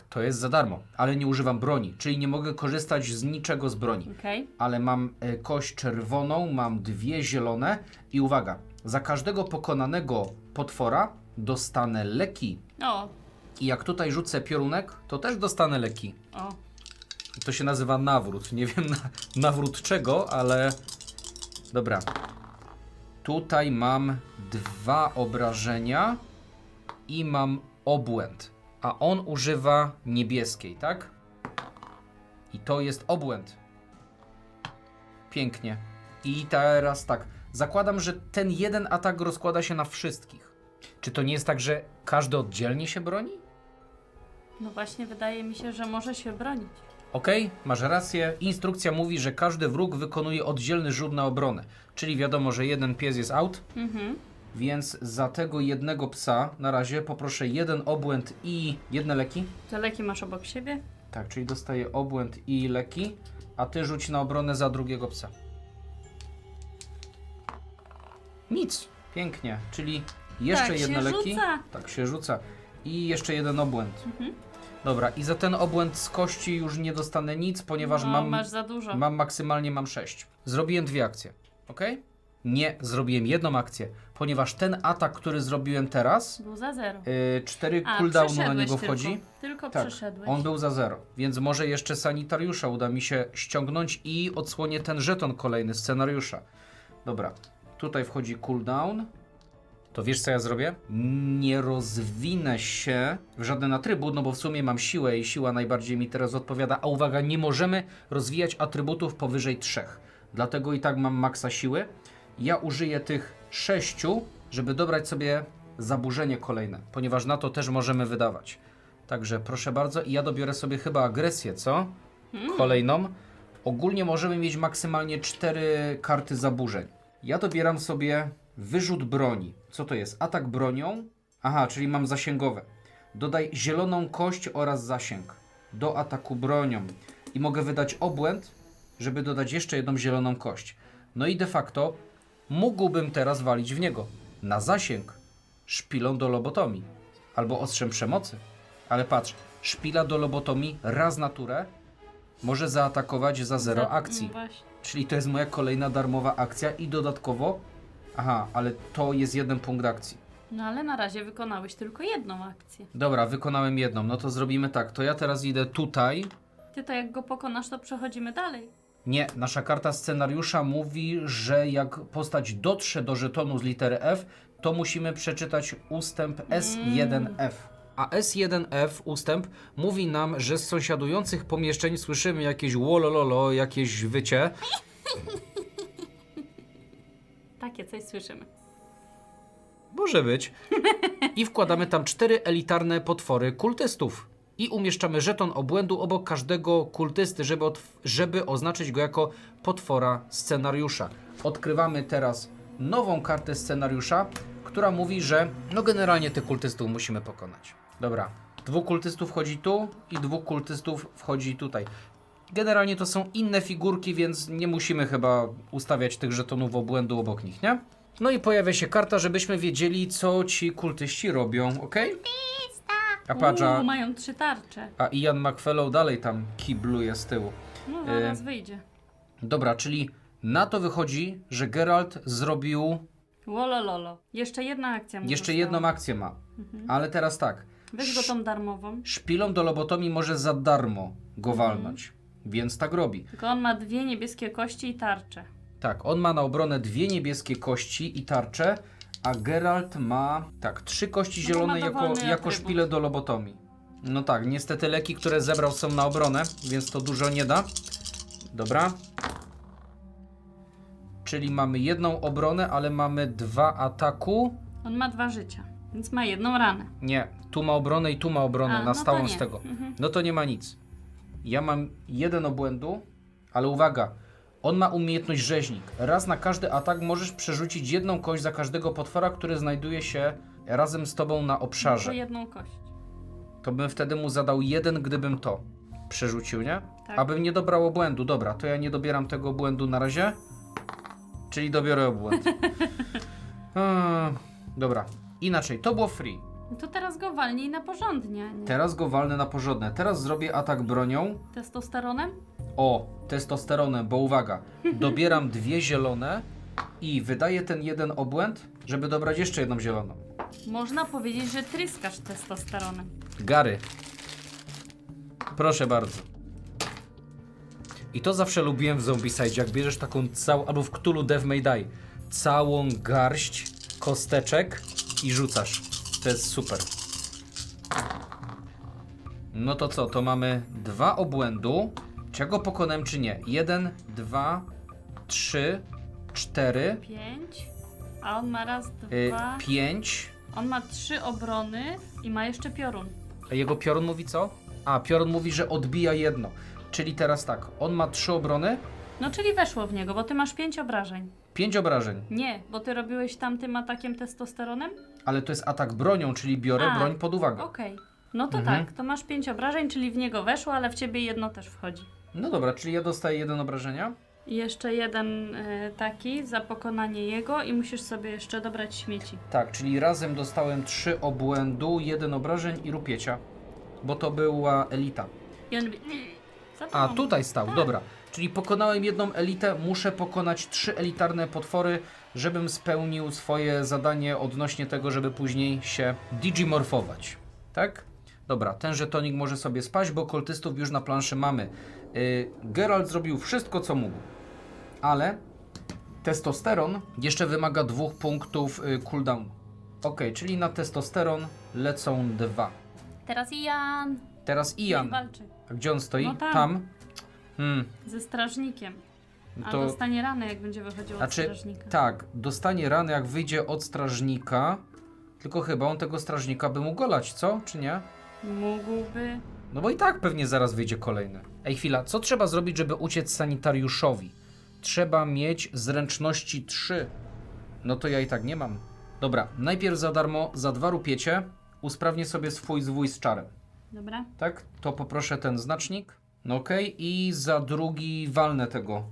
To jest za darmo, ale nie używam broni, czyli nie mogę korzystać z niczego z broni. Okej. Ale mam kość czerwoną, mam 2 zielone i uwaga, za każdego pokonanego potwora dostanę leki. O, I jak tutaj rzucę piorunek, to też dostanę leki. o. To się nazywa nawrót. Nie wiem nawrót czego, ale... Dobra. Tutaj mam 2 obrażenia i mam obłęd. A on używa niebieskiej, tak? I to jest obłęd. Pięknie. I teraz tak. Zakładam, że ten jeden atak rozkłada się na wszystkich. Czy to nie jest tak, że każdy oddzielnie się broni? No właśnie, wydaje mi się, że może się bronić. Okej, masz rację. Instrukcja mówi, że każdy wróg wykonuje oddzielny rzut na obronę. Czyli wiadomo, że jeden pies jest out. Więc za tego jednego psa na razie poproszę 1 obłęd i 1 leki. Te leki masz obok siebie? Tak, czyli dostaję obłęd i leki, a ty rzuć na obronę za drugiego psa. Nic. Pięknie. Czyli jeszcze Tak, 1 się leki. rzuca. Tak się rzuca. I jeszcze 1 obłęd. Dobra, i za ten obłęd z kości już nie dostanę nic, ponieważ masz za dużo. maksymalnie mam 6. Zrobiłem 2 akcje. Ok? Nie, zrobiłem 1 akcję, ponieważ ten atak, który zrobiłem teraz, Był za 0. 4 cooldownu na niego przeszedłeś wchodzi. Tylko Tak, przeszedłeś. on był za 0, więc może jeszcze sanitariusza uda mi się ściągnąć i odsłonię ten żeton kolejny scenariusza. Dobra, tutaj wchodzi cooldown. To wiesz co ja zrobię? Nie rozwinę się w żaden atrybut, no bo w sumie mam siłę i siła najbardziej mi teraz odpowiada. A uwaga, nie możemy rozwijać atrybutów powyżej 3. Dlatego i tak mam maksa siły. Ja użyję tych 6, żeby dobrać sobie zaburzenie kolejne, ponieważ na to też możemy wydawać. Także proszę bardzo, i ja dobiorę sobie chyba agresję, co? Kolejną. Ogólnie możemy mieć maksymalnie 4 karty zaburzeń. Ja dobieram sobie wyrzut broni. Co to jest? Atak bronią. Aha, czyli mam zasięgowe. Dodaj zieloną kość oraz zasięg do ataku bronią. I mogę wydać obłęd, żeby dodać jeszcze 1 zieloną kość. No i de facto mógłbym teraz walić w niego. Na zasięg. Szpilą do lobotomii. Albo ostrzem przemocy. Ale patrz, szpila do lobotomii raz na turę może zaatakować za 0 akcji. Właśnie. Czyli to jest moja kolejna darmowa akcja i dodatkowo... Aha, ale to jest 1 punkt akcji. No ale na razie wykonałeś tylko 1 akcję. Dobra, wykonałem 1. No to zrobimy tak. To ja teraz idę tutaj. Ty to jak go pokonasz, to przechodzimy dalej. Nie, nasza karta scenariusza mówi, że jak postać dotrze do żetonu z litery F, to musimy przeczytać ustęp S1F. A S1F ustęp mówi nam, że z sąsiadujących pomieszczeń słyszymy jakieś łolololo, jakieś wycie. Takie coś słyszymy. Może być. I wkładamy tam 4 elitarne potwory kultystów. I umieszczamy żeton obłędu obok każdego kultysty, żeby oznaczyć go jako potwora scenariusza. Odkrywamy teraz nową kartę scenariusza, która mówi, że no generalnie tych kultystów musimy pokonać. Dobra, 2 kultystów wchodzi tu i 2 kultystów wchodzi tutaj. Generalnie to są inne figurki, więc nie musimy chyba ustawiać tych żetonów obłędu obok nich, nie? No i pojawia się karta, żebyśmy wiedzieli, co ci kultyści robią, ok? A patrz, Mają 3 tarcze. a Ian McFellow dalej tam kibluje z tyłu. No zaraz wyjdzie. Dobra, czyli na to wychodzi, że Geralt zrobił... Wolololo. Jeszcze 1 akcja mu Jeszcze została. 1 akcję ma. Ale teraz tak. Weź go tą darmową. Szpilą do lobotomii może za darmo go walnąć. Więc tak robi. Tylko on ma 2 niebieskie kości i tarczę. Tak, on ma na obronę 2 niebieskie kości i tarczę, a Geralt ma, tak, 3 kości No to zielone ma dowolny jako atrybut. szpilę do lobotomii. No tak, niestety leki, które zebrał, są na obronę, więc to dużo nie da. Dobra. Czyli mamy 1 obronę, ale mamy 2 ataku. On ma 2 życia, więc ma 1 ranę. Nie, tu ma obronę i tu ma obronę, A, na no to stałą nie. z tego. No to nie ma nic. Ja mam 1 obłędu, ale uwaga, on ma umiejętność rzeźnik. Raz na każdy atak możesz przerzucić 1 kość za każdego potwora, który znajduje się razem z tobą na To obszarze. 1 kość. To bym wtedy mu zadał 1, gdybym to przerzucił, nie? Tak. Abym nie dobrał obłędu. Dobra, to ja nie dobieram tego obłędu na razie. Czyli dobiorę obłęd. Dobra, inaczej, to było free. No to teraz go walnij na porządnie. Nie? Teraz go walnę na porządne. Teraz zrobię atak bronią. Testosteronem? O, testosteronem, bo uwaga, dobieram 2 zielone i wydaję ten 1 obłęd, żeby dobrać jeszcze 1 zieloną. Można powiedzieć, że tryskasz testosteronem. Gary. Proszę bardzo. I to zawsze lubiłem w Zombicide, jak bierzesz taką całą, albo w Cthulhu Death May Die, całą garść kosteczek i rzucasz. To jest super. No to co, to mamy 2 obłędu. Czy ja go pokonałem, czy nie? 1, 2, 3, 4, 5. A on ma raz, 2. 5. On ma 3 obrony i ma jeszcze piorun. A jego piorun mówi co? A, piorun mówi, że odbija jedno. Czyli teraz tak, on ma 3 obrony, No czyli weszło w niego, bo ty masz 5 obrażeń. 5 obrażeń. Nie, bo ty robiłeś tamtym atakiem testosteronem? Ale to jest atak bronią, czyli biorę broń pod uwagę. Okej. No to Mhm. tak, to masz 5 obrażeń, czyli w niego weszło, ale w ciebie jedno też wchodzi. No dobra, czyli ja dostaję 1 obrażenia. I jeszcze jeden taki za pokonanie jego i musisz sobie jeszcze dobrać śmieci. Tak, czyli razem dostałem 3 obłędu, 1 obrażeń i rupiecia. Bo to była elita. I on mówi... A, tutaj stał, Tak. dobra. Czyli pokonałem jedną elitę, muszę pokonać 3 elitarne potwory, żebym spełnił swoje zadanie odnośnie tego, żeby później się digimorfować. Tak? Dobra, ten żetonik może sobie spaść, bo kultystów już na planszy mamy. Geralt zrobił wszystko, co mógł. Ale testosteron jeszcze wymaga 2 punktów cooldownu. Ok, czyli na testosteron lecą 2. Teraz Ian Teraz Ian. walczy A gdzie on stoi? No tam. Tam. ze strażnikiem. A To dostanie ranę, jak będzie wychodził od Znaczy, strażnika. tak, dostanie rany, jak wyjdzie od strażnika. Tylko chyba on tego strażnika by mógł golać, co? Czy nie? Mógłby... No bo i tak pewnie zaraz wyjdzie kolejny. Ej, chwila, co trzeba zrobić, żeby uciec sanitariuszowi? Trzeba mieć zręczności 3. No to ja i tak nie mam. Dobra, najpierw za darmo, za 2 rupiecie usprawnię sobie swój zwój z czarem. Dobra? Tak? To poproszę ten znacznik. No okej, i za drugi walnę tego.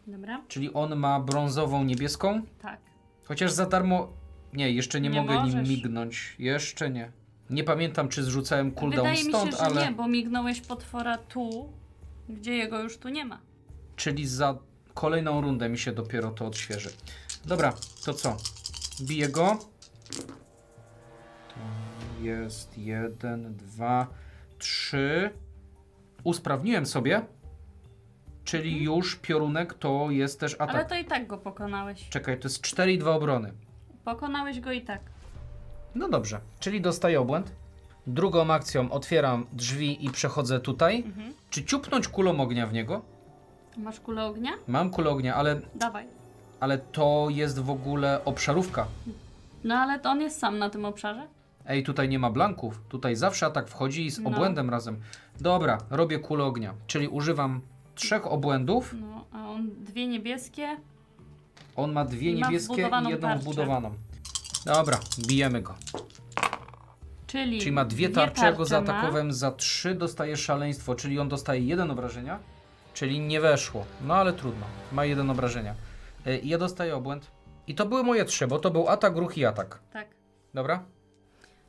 Dobra? Czyli on ma brązową, niebieską. Tak. Chociaż za darmo... Nie, jeszcze nie Nie mogę nim możesz. mignąć. Jeszcze nie. Nie pamiętam, czy zrzucałem cooldown Wydaje stąd, mi się, że ale... nie, bo mignąłeś potwora tu, gdzie jego już tu nie ma. Czyli za kolejną rundę mi się dopiero to odświeży. Dobra, to co? Biję go. To jest 1, 2, 3. Usprawniłem sobie. Czyli już piorunek to jest też atak. Ale to i tak go pokonałeś. Czekaj, to jest 4 i 2 obrony. Pokonałeś go i tak. No dobrze, czyli dostaję obłęd. Drugą akcją otwieram drzwi i przechodzę tutaj. Czy ciupnąć kulą ognia w niego? Masz kulę ognia? Mam kulę ognia, Dawaj. ale to jest w ogóle obszarówka. No ale to on jest sam na tym obszarze. Ej, tutaj nie ma blanków. Tutaj zawsze atak wchodzi z No. obłędem razem. Dobra, robię kulę ognia, czyli używam 3 obłędów. No, a on 2 niebieskie. On ma 2 I ma niebieskie i wbudowaną jedną tarczę. wbudowaną. Dobra, bijemy go. Czyli Czyli ma 2 dwie tarcze, ja go tarcze zaatakowałem za 3, dostaje szaleństwo, czyli on dostaje 1 obrażenia. Czyli nie weszło, no ale trudno, ma 1 obrażenia. I ja dostaję obłęd. I to były moje 3, bo to był atak, ruch i atak. Tak. Dobra?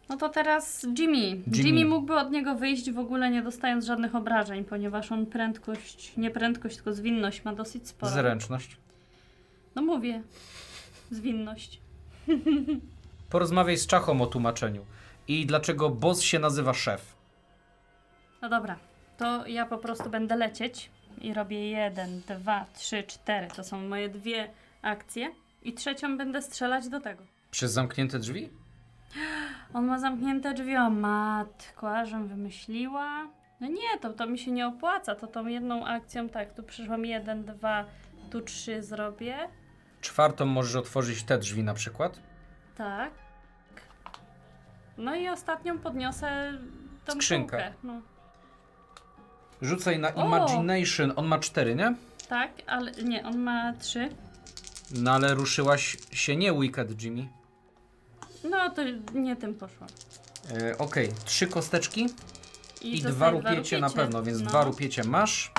No to teraz Jimmy. Jimmy mógłby od niego wyjść w ogóle nie dostając żadnych obrażeń, ponieważ on prędkość, nie prędkość, tylko zwinność ma dosyć sporo. Zręczność. No mówię. Zwinność. Porozmawiaj z Czachą o tłumaczeniu. I dlaczego boss się nazywa szef. No dobra. To ja po prostu będę lecieć i robię 1, 2, 3, 4. To są moje 2 akcje. I trzecią będę strzelać do tego. Przez zamknięte drzwi? On ma zamknięte drzwi, o matko, ażem wymyśliła. No nie, to mi się nie opłaca, to tą jedną akcją, tak, tu przyszłam 1, 2, tu 3 zrobię, 4 możesz otworzyć te drzwi na przykład. tak. No i ostatnią podniosę tą Skrzynkę. półkę. No, Rzucaj na O! Imagination, on ma 4, nie? tak, ale nie, on ma 3. No ale ruszyłaś się nie Wicked, Jimmy. No to nie tym poszło. Okej, 3 kosteczki i 2 zostaje rupiecie na pewno, więc no. 2 rupiecie masz.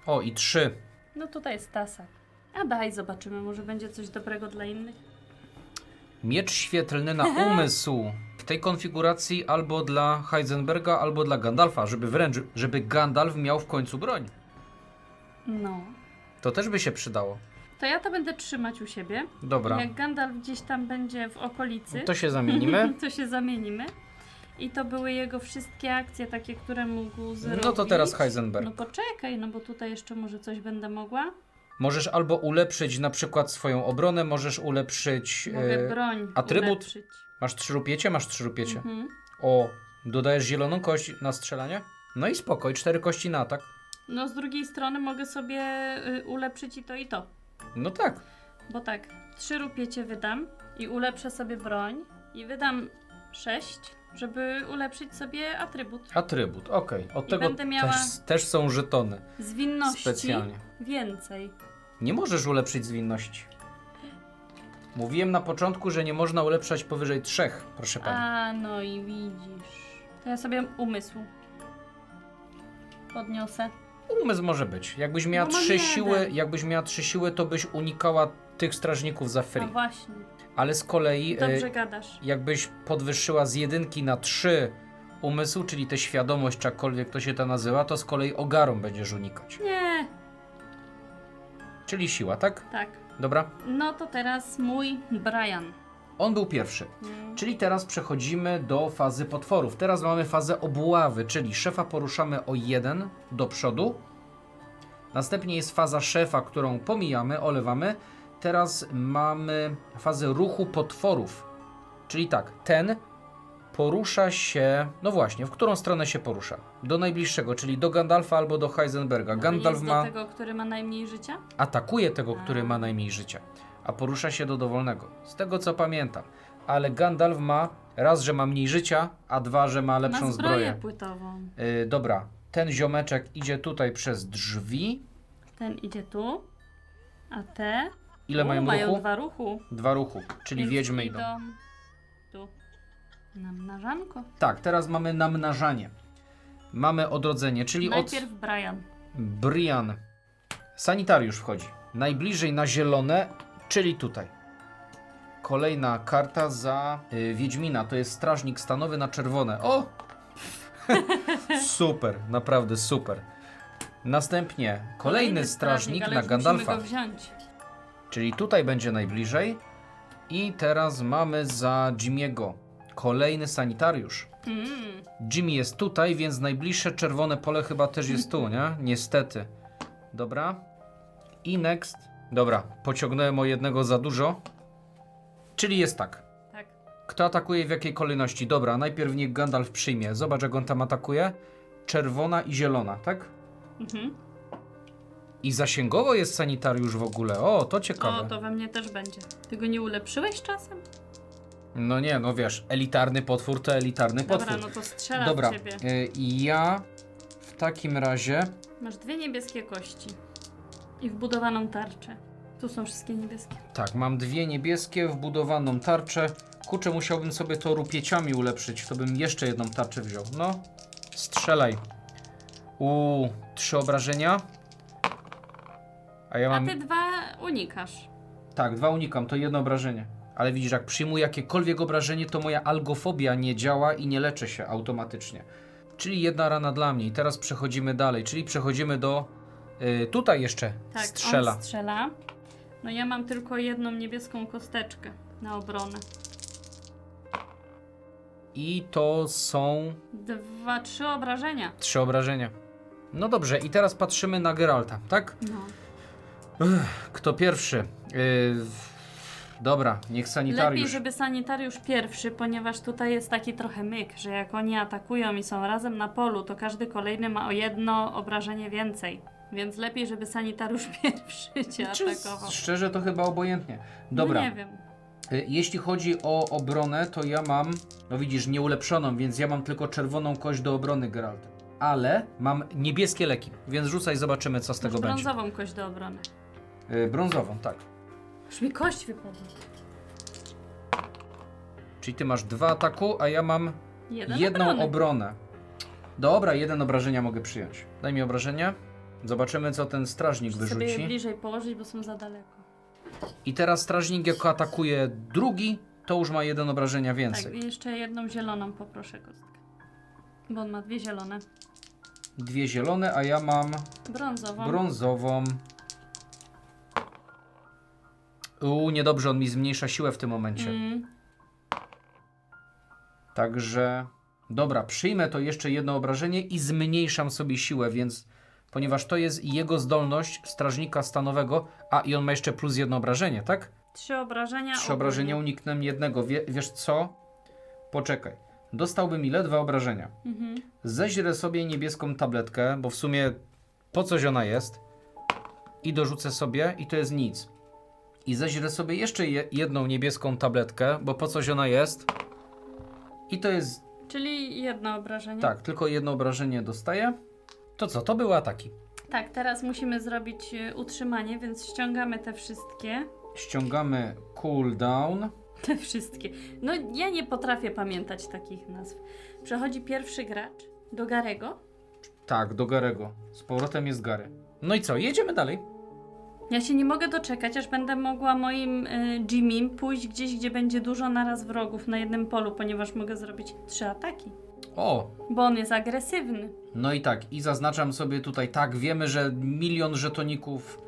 O, i 3. No tutaj jest tasa. A daj, zobaczymy, może będzie coś dobrego dla innych. Miecz świetlny na umysł. W tej konfiguracji albo dla Heisenberga, albo dla Gandalfa, żeby Gandalf miał w końcu broń. No. To też by się przydało. To ja to będę trzymać u siebie. Dobra, Jak Gandalf gdzieś tam będzie w okolicy, to się zamienimy. to się zamienimy. I to były jego wszystkie akcje takie, które mógł zrobić. No to teraz Heisenberg. No poczekaj, no bo tutaj jeszcze może coś będę mogła. Możesz albo ulepszyć na przykład swoją obronę, możesz ulepszyć Mogę broń atrybut. ulepszyć. Masz 3 rupiecie? Masz 3 rupiecie. Mhm. O, dodajesz zieloną kość na strzelanie? No i spokoj, 4 kości na atak. No z drugiej strony mogę sobie ulepszyć i to i to. No tak. Bo tak, 3 rupiecie wydam i ulepszę sobie broń i wydam 6, żeby ulepszyć sobie atrybut. Atrybut, okej. Od I tego będę miała- też są żetony. Zwinności Specjalnie. więcej. Nie możesz ulepszyć zwinności. Mówiłem na początku, że nie można ulepszać powyżej 3, proszę pani. A, no i widzisz. To ja sobie umysł podniosę. Umysł może być. Jakbyś miała No mam 3 jeden. siły, to byś unikała tych strażników za No free. właśnie, Ale z kolei dobrze gadasz. jakbyś podwyższyła z 1 na 3 umysł, czyli tę świadomość, czy jakkolwiek to się to nazywa, to z kolei ogarą będziesz unikać. Nie, Czyli siła, tak? tak. Dobra. No to teraz mój Brian. On był pierwszy. Czyli teraz przechodzimy do fazy potworów. Teraz mamy fazę obławy, czyli szefa poruszamy o 1 do przodu. Następnie jest faza szefa, którą pomijamy, olewamy. Teraz mamy fazę ruchu potworów. Czyli tak, ten porusza się, no właśnie, w którą stronę się porusza? Do najbliższego, czyli do Gandalfa albo do Heisenberga. Gandalf jest ma... do tego, który ma najmniej życia? atakuje tego, który ma najmniej życia, a porusza się do dowolnego. Z tego co pamiętam. Ale Gandalf ma raz, że ma mniej życia, a dwa, że ma lepszą Ma zbroję zbroję. płytową. Dobra, ten ziomeczek idzie tutaj przez drzwi. Ten idzie tu, a te Ile mają mają ruchu? 2 ruchu. 2 ruchu, czyli Więc wiedźmy idą. tu. Na mnażanko. Tak, teraz mamy namnażanie. Mamy odrodzenie, czyli Najpierw Brian. Brian. Sanitariusz wchodzi. Najbliżej na zielone, czyli tutaj. Kolejna karta za Wiedźmina. To jest strażnik stanowy na czerwone. O! Super, naprawdę super. Następnie kolejny strażnik ale na już Gandalfa. musimy go wziąć. Czyli tutaj będzie najbliżej. I teraz mamy za Jimiego kolejny sanitariusz. Jimmy jest tutaj, więc najbliższe czerwone pole chyba też jest tu, nie? Niestety. Dobra. I next. Dobra, pociągnąłem o jednego za dużo. Czyli jest tak. Tak. Kto atakuje w jakiej kolejności? Dobra, najpierw niech Gandalf przyjmie. Zobacz, jak on tam atakuje. Czerwona i zielona, tak? Mhm. I zasięgowo jest sanitariusz w ogóle. O, to ciekawe. O, to we mnie też będzie. Ty go nie ulepszyłeś czasem? No nie, no wiesz, elitarny potwór to elitarny Dobra, potwór. no to strzelam Dobra, w ciebie. i ja w takim razie... Masz 2 niebieskie kości. I wbudowaną tarczę. Tu są wszystkie niebieskie. Tak, mam 2 niebieskie, wbudowaną tarczę. Kurczę, musiałbym sobie to rupieciami ulepszyć, to bym jeszcze jedną tarczę wziął. No, strzelaj. 3 obrażenia. A ja mam... A ty 2 unikasz. Tak, 2 unikam, to 1 obrażenie. Ale widzisz, jak przyjmuję jakiekolwiek obrażenie, to moja algofobia nie działa i nie leczę się automatycznie. Czyli 1 rana dla mnie. I teraz przechodzimy dalej, czyli przechodzimy do... tutaj jeszcze Tak, strzela. on strzela. No ja mam tylko 1 niebieską kosteczkę na obronę. I to są 3 obrażenia. 3 obrażenia. No dobrze, i teraz patrzymy na Geralta, tak? No. Kto pierwszy? Dobra, niech sanitariusz. Lepiej, żeby sanitariusz pierwszy, ponieważ tutaj jest taki trochę myk, że jak oni atakują i są razem na polu, to każdy kolejny ma o 1 obrażenie więcej. Więc lepiej, żeby sanitariusz pierwszy cię atakował. Szczerze to chyba obojętnie. Dobra. No nie wiem. Jeśli chodzi o obronę, to ja mam, no widzisz, nieulepszoną, więc ja mam tylko czerwoną kość do obrony Geralta. Ale mam niebieskie leki, więc rzucaj, zobaczymy, co z tego będzie. Brązową kość do obrony. Brązową, tak. Już mi kość wypadła. Czyli ty masz 2 ataku, a ja mam 1 obrony. obronę. Dobra, 1 obrażenia mogę przyjąć. Daj mi obrażenia. Zobaczymy, co ten strażnik Muszę sobie je wyrzuci. bliżej położyć, bo są za daleko. I teraz strażnik, jak atakuje drugi, to już ma 1 obrażenia więcej. Tak, i jeszcze 1 zieloną poproszę kostkę. Bo on ma 2 zielone. 2 zielone, a ja mam Brązową. brązową. Niedobrze, on mi zmniejsza siłę w tym momencie. Także Dobra, przyjmę to jeszcze jedno obrażenie i zmniejszam sobie siłę, więc ponieważ to jest jego zdolność strażnika stanowego, a i on ma jeszcze plus jedno obrażenie, tak? 3 obrażenia. 3 obrażenia, uniknę jednego. Wiesz co? Poczekaj. Dostałbym ile? 2 obrażenia. Zeźrę sobie niebieską tabletkę, bo w sumie po coś ona jest. I dorzucę sobie i to jest nic. I zeźrę sobie jeszcze jedną niebieską tabletkę, bo po coś ona jest. I to jest... Czyli 1 obrażenie. Tak, tylko jedno obrażenie dostaję. To co? To były ataki. Tak, teraz musimy zrobić utrzymanie, więc ściągamy te wszystkie. Ściągamy cooldown. Te wszystkie. No ja nie potrafię pamiętać takich nazw. Przechodzi pierwszy gracz do Garego. Tak, do Garego. Z powrotem jest Gary. No i co? Jedziemy dalej. Ja się nie mogę doczekać, aż będę mogła moim Jimmym pójść gdzieś, gdzie będzie dużo naraz wrogów na jednym polu, ponieważ mogę zrobić 3 ataki. O! Bo on jest agresywny. No i tak, i zaznaczam sobie tutaj, tak, wiemy, że 1 000 000 żetoników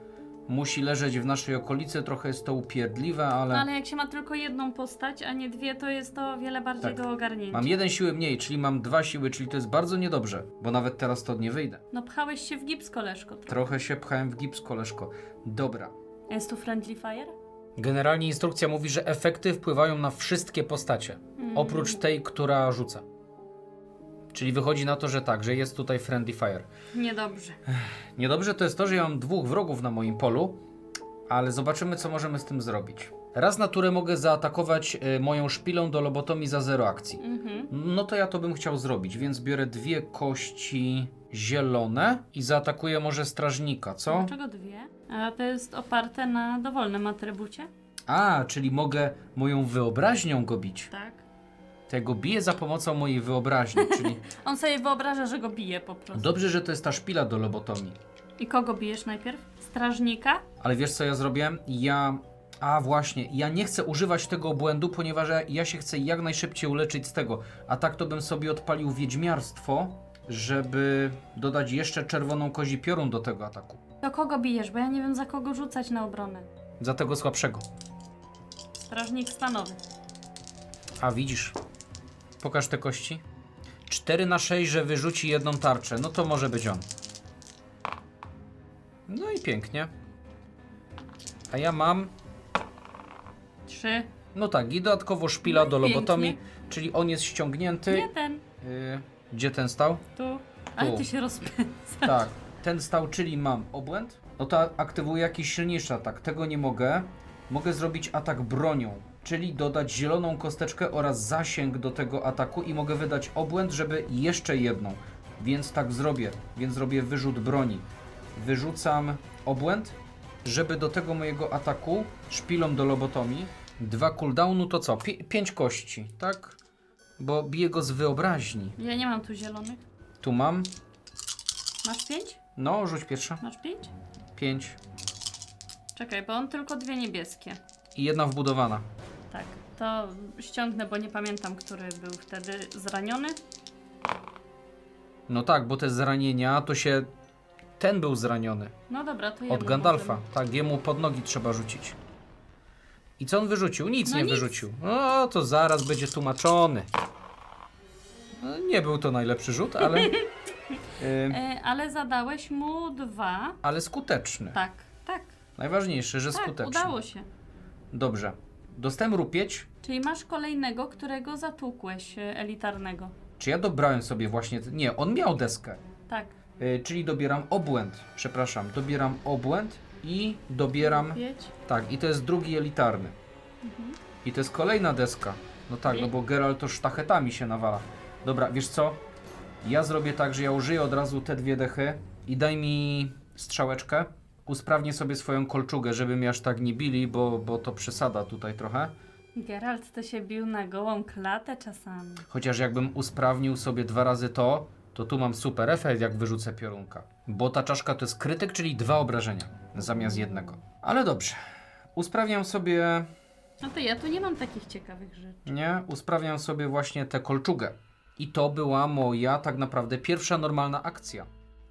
musi leżeć w naszej okolicy, trochę jest to upierdliwe, ale... No ale jak się ma tylko jedną postać, a nie 2, to jest to o wiele bardziej Tak. do ogarnięcia. Mam 1 siły mniej, czyli mam 2 siły, czyli to jest bardzo niedobrze, bo nawet teraz to nie wyjdę. No pchałeś się w gips, koleżko. Trochę się pchałem w gips, koleżko. Dobra. Jest tu Friendly Fire? Generalnie instrukcja mówi, że efekty wpływają na wszystkie postacie, oprócz tej, która rzuca. Czyli wychodzi na to, że tak, że jest tutaj Friendly Fire. Niedobrze. Niedobrze to jest to, że ja mam 2 wrogów na moim polu, ale zobaczymy, co możemy z tym zrobić. Raz na turę mogę zaatakować moją szpilą do lobotomii za 0 akcji. No to ja to bym chciał zrobić, więc biorę 2 kości zielone i zaatakuję może strażnika, co? Dlaczego 2? A to jest oparte na dowolnym atrybucie? A, czyli mogę moją wyobraźnią go bić. Tak. To ja go biję za pomocą mojej wyobraźni, czyli On sobie wyobraża, że go bije po prostu. dobrze, że to jest ta szpila do lobotomii. I kogo bijesz najpierw? Strażnika? Ale wiesz co ja zrobiłem? Właśnie, ja nie chcę używać tego obłędu, ponieważ ja się chcę jak najszybciej uleczyć z tego. A tak to bym sobie odpalił wiedźmiarstwo, żeby dodać jeszcze czerwoną kozi piorun do tego ataku. To kogo bijesz? Bo ja nie wiem, za kogo rzucać na obronę. Za tego słabszego. Strażnik stanowy. A widzisz, pokaż te kości. 4 na 6, że wyrzuci jedną tarczę. No to może być on. No i pięknie. A ja mam... 3. No tak, i dodatkowo szpila No i do pięknie. lobotomii, czyli on jest ściągnięty. Nie ten. Gdzie ten stał? Tu. Ale Tu. ty się rozpędza. Tak, ten stał, czyli mam obłęd. No to aktywuję jakiś silniejszy atak. Tego nie mogę. Mogę zrobić atak bronią, czyli dodać zieloną kosteczkę oraz zasięg do tego ataku i mogę wydać obłęd, żeby jeszcze jedną. Więc tak zrobię. Więc zrobię wyrzut broni. Wyrzucam obłęd, żeby do tego mojego ataku szpilą do lobotomii 2 cooldownu to co? 5 kości, tak? Bo biję go z wyobraźni. Ja nie mam tu zielonych. Tu mam. Masz 5? No, rzuć pierwsza. Masz 5? 5. Czekaj, bo on tylko 2 niebieskie. I jedna wbudowana. Tak, to ściągnę, bo nie pamiętam, który był wtedy zraniony. No tak, bo te zranienia to się... Ten był zraniony. No dobra, to Od jemu Gandalfa. możemy. Tak, jemu pod nogi trzeba rzucić. I co on wyrzucił? Nic No nie nic. wyrzucił. No to zaraz będzie tłumaczony. No, nie był to najlepszy rzut, ale... Ale zadałeś mu 2. ale skuteczny. Tak, tak. Najważniejsze, że Tak, skuteczny. udało się. Dobrze. Dostałem rupieć. Czyli masz kolejnego, którego zatłukłeś, elitarnego. Czy ja dobrałem sobie właśnie... Nie, on miał deskę. Tak. Czyli dobieram obłęd. Przepraszam, dobieram obłęd i dobieram... Wiedź. Tak, i to jest drugi elitarny. I to jest kolejna deska. No tak, no bo Geralt to sztachetami się nawala. Dobra, wiesz co? Ja zrobię tak, że ja użyję od razu te 2 dechy i daj mi strzałeczkę. Usprawnię sobie swoją kolczugę, żeby mnie aż tak nie bili, bo to przesada tutaj trochę. Geralt to się bił na gołą klatę czasami. Chociaż jakbym usprawnił sobie 2 razy to tu mam super efekt, jak wyrzucę piorunka. Bo ta czaszka to jest krytyk, czyli 2 obrażenia zamiast 1. Ale dobrze. Usprawniam sobie... No to ja tu nie mam takich ciekawych rzeczy. Nie, usprawniam sobie właśnie tę kolczugę. I to była moja tak naprawdę pierwsza normalna akcja.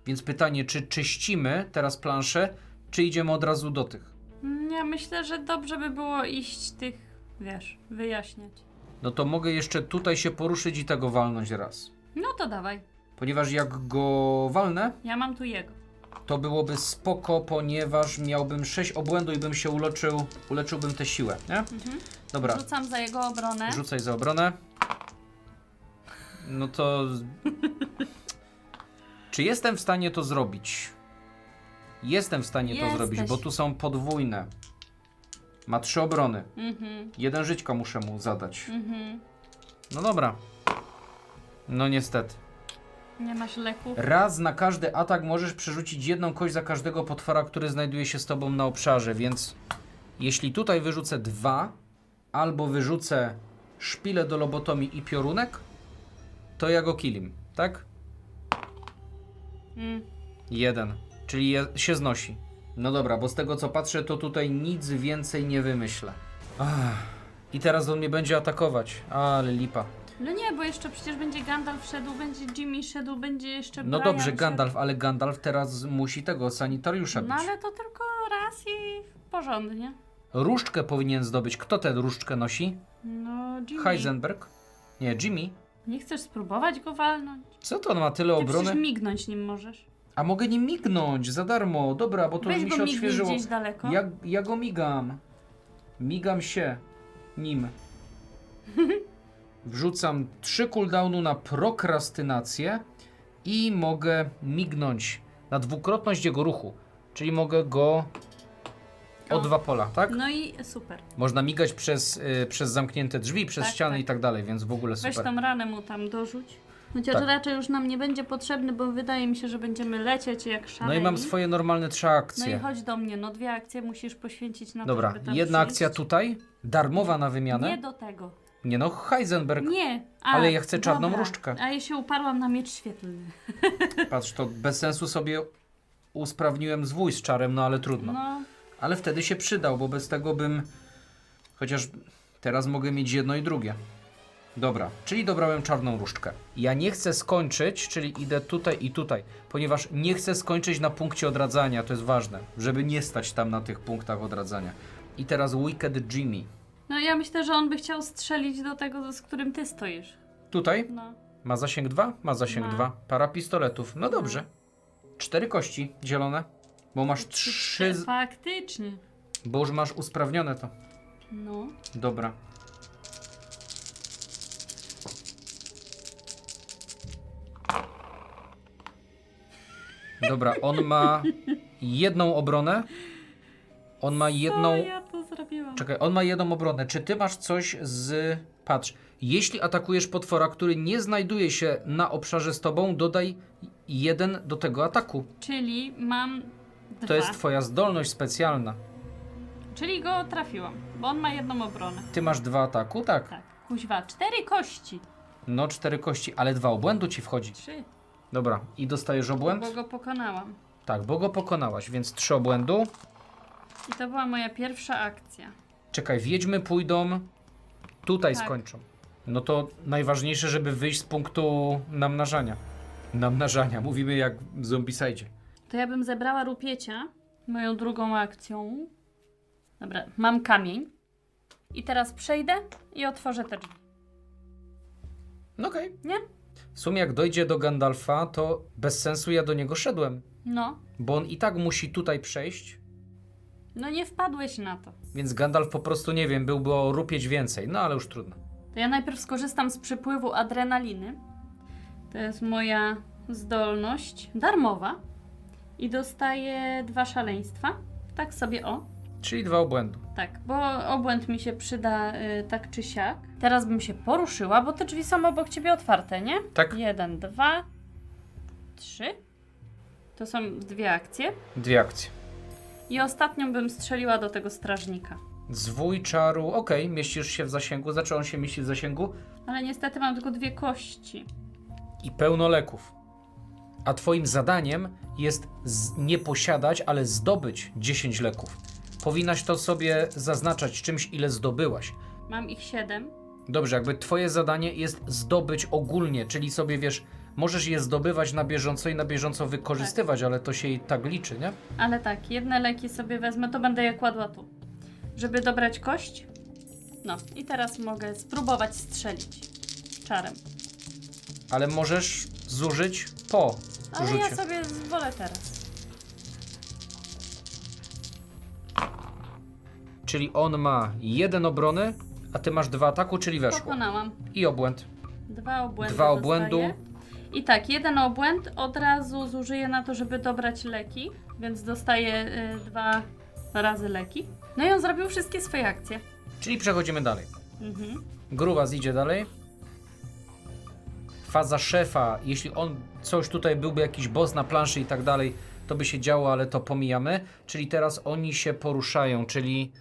Więc pytanie, czy czyścimy teraz planszę, czy idziemy od razu do tych? Ja myślę, że dobrze by było iść tych, wiesz, wyjaśniać. no to mogę jeszcze tutaj się poruszyć i tego walnąć raz. No to dawaj. Ponieważ jak go walnę, Ja mam tu jego. to byłoby spoko, ponieważ miałbym 6 obłędu i bym się uleczyłbym tę siłę, nie? Dobra, Rzucam za jego obronę. rzucaj za obronę. No to... Czy jestem w stanie to zrobić? Jestem w stanie to zrobić, bo tu są podwójne. Ma 3 obrony. 1 żyćka muszę mu zadać. No dobra. No niestety. Nie masz leków? Raz na każdy atak możesz przerzucić 1 kość za każdego potwora, który znajduje się z tobą na obszarze, więc jeśli tutaj wyrzucę 2, albo wyrzucę szpilę do lobotomii i piorunek, to ja go killim, tak? 1, czyli się znosi. No dobra, bo z tego co patrzę, to tutaj nic więcej nie wymyślę. I teraz on mnie będzie atakować, ale lipa. No nie, bo jeszcze przecież będzie Gandalf szedł, będzie Jimmy szedł, będzie jeszcze No Brian dobrze, szedł. Gandalf, ale Gandalf teraz musi tego sanitariusza bić. No ale to tylko raz i porządnie. Różdżkę powinien zdobyć. Kto tę różdżkę nosi? No Jimmy. Heisenberg? Nie, Jimmy. Nie chcesz spróbować go walnąć? Co to on ma tyle Ty obrony? przecież mignąć nim możesz. A mogę nim mignąć za darmo. Dobra, bo to Weź już mi go się mignij odświeżyło. gdzieś daleko. Ja go migam. Migam się nim. Wrzucam 3 cooldownu na prokrastynację i mogę mignąć na dwukrotność jego ruchu. Czyli mogę go o 2 pola, tak? No i super. Można migać przez zamknięte drzwi, przez Tak, ściany tak. i tak dalej, więc w ogóle super. Weź tą ranę mu tam dorzuć. Chociaż Tak. raczej już nam nie będzie potrzebny, bo wydaje mi się, że będziemy lecieć jak No szaleni. i mam swoje normalne 3 akcje. No i chodź do mnie, no 2 akcje musisz poświęcić na Dobra, to, żeby tam jedna przyjść. akcja tutaj, darmowa na wymianę. Nie do tego. Nie no, Heisenberg. Nie. Ale ja chcę czarną dobra. różdżkę. A ja się uparłam na miecz świetlny. Patrz, to bez sensu sobie usprawniłem zwój z czarem, no ale trudno. No, Ale wtedy się przydał, bo bez tego bym... Chociaż teraz mogę mieć jedno i drugie. Dobra, czyli dobrałem czarną różdżkę. Ja nie chcę skończyć, czyli idę tutaj i tutaj, ponieważ nie chcę skończyć na punkcie odradzania, to jest ważne, żeby nie stać tam na tych punktach odradzania. I teraz Wicked Jimmy. no ja myślę, że on by chciał strzelić do tego, z którym ty stoisz. Tutaj No. ma zasięg 2? Ma zasięg Ma. 2. Para pistoletów. No dobrze. 4 kości zielone, bo masz 3... Faktycznie. Bo już masz usprawnione to. No. Dobra. Dobra, on ma 1 obronę. On ma jedną... O, ja to zrobiłam. Czekaj, on ma 1 obronę. Czy ty masz coś z... Patrz, jeśli atakujesz potwora, który nie znajduje się na obszarze z tobą, dodaj 1 do tego ataku. Czyli mam 2. To jest twoja zdolność specjalna. Czyli go trafiłam, bo on ma 1 obronę. Ty masz 2 ataku? Tak. Tak. Kuźwa, 4 kości. No 4 kości, ale 2 obłędu ci wchodzi. 3. Dobra, i dostajesz obłęd? Bo go pokonałam. Tak, bo go pokonałaś, więc 3 obłędu. I to była moja pierwsza akcja. Czekaj, wiedźmy pójdą, tutaj Tak. skończą. No to najważniejsze, żeby wyjść z punktu namnażania. Namnażania, mówimy jak w Zombicide. To ja bym zebrała rupiecia moją drugą akcją. Dobra, mam kamień. I teraz przejdę i otworzę te drzwi. No okej. Nie? W sumie jak dojdzie do Gandalfa, to bez sensu ja do niego szedłem. No. Bo on i tak musi tutaj przejść, No nie wpadłeś na to. więc Gandalf po prostu, nie wiem, byłby o rupieć więcej. No ale już trudno. To ja najpierw skorzystam z przypływu adrenaliny. To jest moja zdolność darmowa. I dostaję 2 szaleństwa. Tak sobie o. Czyli 2 obłędu. Tak, bo obłęd mi się przyda tak czy siak. Teraz bym się poruszyła, bo te drzwi są obok ciebie otwarte, nie? Tak. 1, 2, 3. To są 2 akcje. 2 akcje. I ostatnią bym strzeliła do tego strażnika. Zwój czaru, okej, mieścisz się w zasięgu, znaczy on się mieści w zasięgu Ale niestety mam tylko 2 kości. i pełno leków. A twoim zadaniem jest nie posiadać, ale zdobyć 10 leków. Powinnaś to sobie zaznaczać czymś, ile zdobyłaś. Mam ich 7. Dobrze, jakby twoje zadanie jest zdobyć ogólnie, czyli sobie wiesz, możesz je zdobywać na bieżąco i na bieżąco wykorzystywać, ale to się i tak liczy, nie? Ale tak, jedne leki sobie wezmę, to będę je kładła tu. Żeby dobrać kość, No i teraz mogę spróbować strzelić czarem. Ale możesz zużyć po Ale rzucie. ja sobie wolę teraz. Czyli on ma 1 obrony, a ty masz 2 ataku, czyli weszło. Pokonałam. I obłęd. 2 obłędy 2 obłędu. dostaję. I tak, 1 obłęd od razu zużyję na to, żeby dobrać leki, więc dostaję 2 razy leki. No i on zrobił wszystkie swoje akcje. Czyli przechodzimy dalej. Mhm. Grubas idzie dalej. Faza szefa, jeśli on coś tutaj byłby jakiś boss na planszy i tak dalej, to by się działo, ale to pomijamy. Czyli teraz oni się poruszają, czyli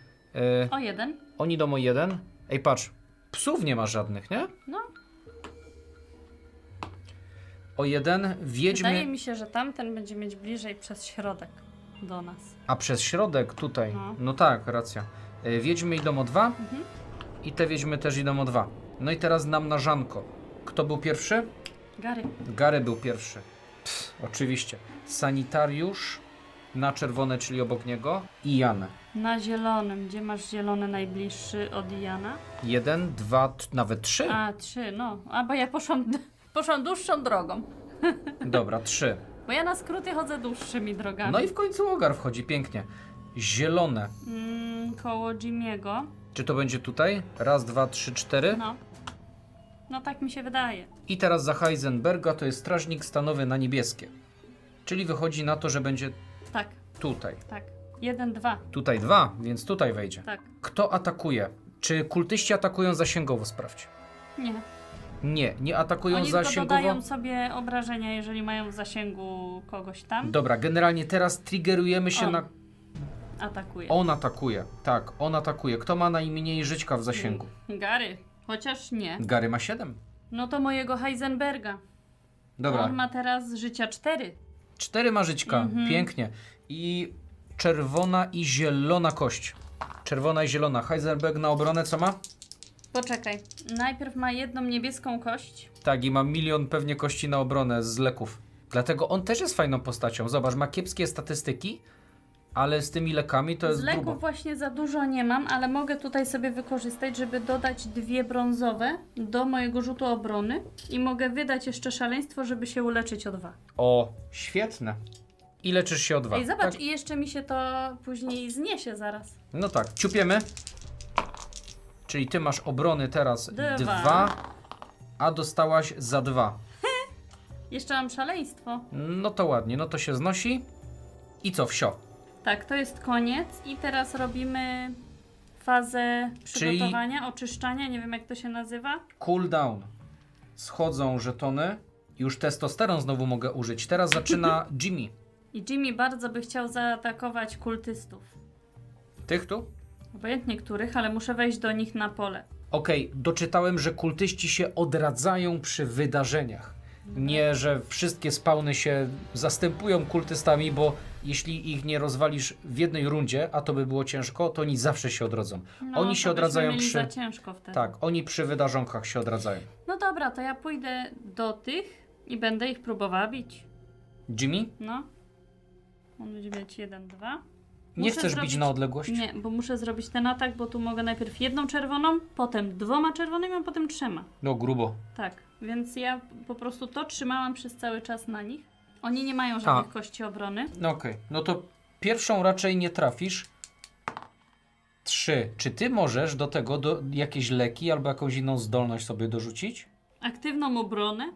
O 1. oni idą o 1. Ej, patrz, psów nie ma żadnych, nie? No, O 1 wiedźmy, wydaje mi się, że tamten będzie mieć bliżej przez środek do nas. a przez środek tutaj. No. No tak, racja. Wiedźmy idą o 2 Mhm. i te wiedźmy też idą o 2. No i teraz nam na żanko. Kto był pierwszy? Gary. Gary był pierwszy. Oczywiście. Sanitariusz na czerwone, czyli obok niego. I Jan. Na zielonym. Gdzie masz zielony najbliższy od Jana? 1, 2, nawet 3. A, 3, no. A, bo ja poszłam dłuższą drogą. Dobra, 3. Bo ja na skróty chodzę dłuższymi drogami. No i w końcu Ogar wchodzi, pięknie. Zielone. Koło Jimmy'ego. Czy to będzie tutaj? Raz, 2, 3, 4. No. No tak mi się wydaje. I teraz za Heisenberga to jest strażnik stanowy na niebieskie. Czyli wychodzi na to, że będzie Tak, tutaj. tak. 1, 2. Tutaj 2, więc tutaj wejdzie. Tak. Kto atakuje? Czy kultyści atakują zasięgowo? Sprawdź. Nie. Nie, nie atakują Oni tylko zasięgowo. dodają sobie obrażenia, jeżeli mają w zasięgu kogoś tam. Dobra, generalnie teraz triggerujemy się On. na... Atakuje. On atakuje. Tak, on atakuje. Kto ma najmniej żyćka w zasięgu? Gary. Chociaż nie. Gary ma 7. No to mojego Heisenberga. Dobra, On ma teraz życia 4. 4 ma żyćka. Mhm. Pięknie. I czerwona i zielona kość. Czerwona i zielona. Heisenberg na obronę co ma? Poczekaj. Najpierw ma jedną niebieską kość. Tak, i ma 1 milion pewnie kości na obronę z leków. Dlatego on też jest fajną postacią. Zobacz, ma kiepskie statystyki, ale z tymi lekami to jest Z leków grubo. właśnie za dużo nie mam, ale mogę tutaj sobie wykorzystać, żeby dodać 2 brązowe do mojego rzutu obrony i mogę wydać jeszcze szaleństwo, żeby się uleczyć o 2. O, świetne. I leczysz się o 2. Ej, zobacz, Tak? i jeszcze mi się to później zniesie zaraz. No tak, ciupiemy. Czyli ty masz obrony teraz 2. 2, a dostałaś za 2. Jeszcze mam szaleństwo. No to ładnie, no to się znosi. I co, wsio? Tak, to jest koniec i teraz robimy fazę przygotowania, oczyszczania, nie wiem jak to się nazywa. Cooldown. Schodzą żetony. Już testosteron znowu mogę użyć. Teraz zaczyna Jimmy. I Jimmy bardzo by chciał zaatakować kultystów. Tych tu? Obojętnie których, ale muszę wejść do nich na pole. Okej, doczytałem, że kultyści się odradzają przy wydarzeniach. Nie, że wszystkie spawny się zastępują kultystami, bo jeśli ich nie rozwalisz w jednej rundzie, a to by było ciężko, to oni zawsze się odrodzą. No, Oni to się odradzają byśmy mieli przy... za ciężko wtedy. Tak, oni przy wydarzonkach się odradzają. No dobra, to ja pójdę do tych i będę ich próbowała bić. Jimmy? No. On będzie mieć 1, 2. Nie chcesz bić na odległość? Nie, bo muszę zrobić ten atak, bo tu mogę najpierw jedną czerwoną, potem 2 czerwonymi, a potem 3. No grubo. Tak, więc ja po prostu to trzymałam przez cały czas na nich. Oni nie mają żadnych kości obrony. No okej, no to pierwszą raczej nie trafisz. 3. Czy ty możesz do tego jakieś leki albo jakąś inną zdolność sobie dorzucić? Aktywną obronę.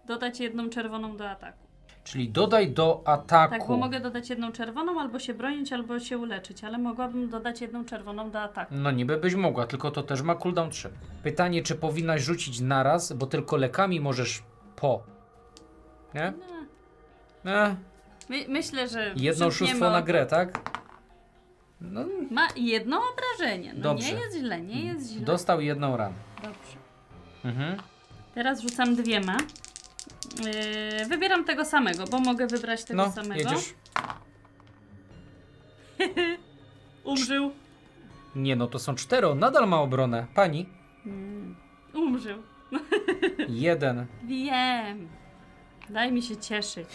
Dodać 1 czerwoną do ataku. Czyli dodaj do ataku. Tak, bo mogę dodać 1 czerwoną, albo się bronić, albo się uleczyć, ale mogłabym dodać 1 czerwoną do ataku. No niby byś mogła, tylko to też ma cooldown 3. Pytanie, czy powinnaś rzucić naraz, bo tylko lekami możesz po. Nie? Myślę, że Jedno przypniemy oszustwo na grę, tak? No, Ma jedno obrażenie. No Dobrze. nie jest źle, nie jest źle. dostał jedną ranę. Dobrze. Mhm. Teraz rzucam 2. Wybieram tego samego, bo mogę wybrać tego No, samego. jedziesz. Umrzył. Nie no, to są 4, on nadal ma obronę. Pani? Umrzył. 1. Wiem. Daj mi się cieszyć.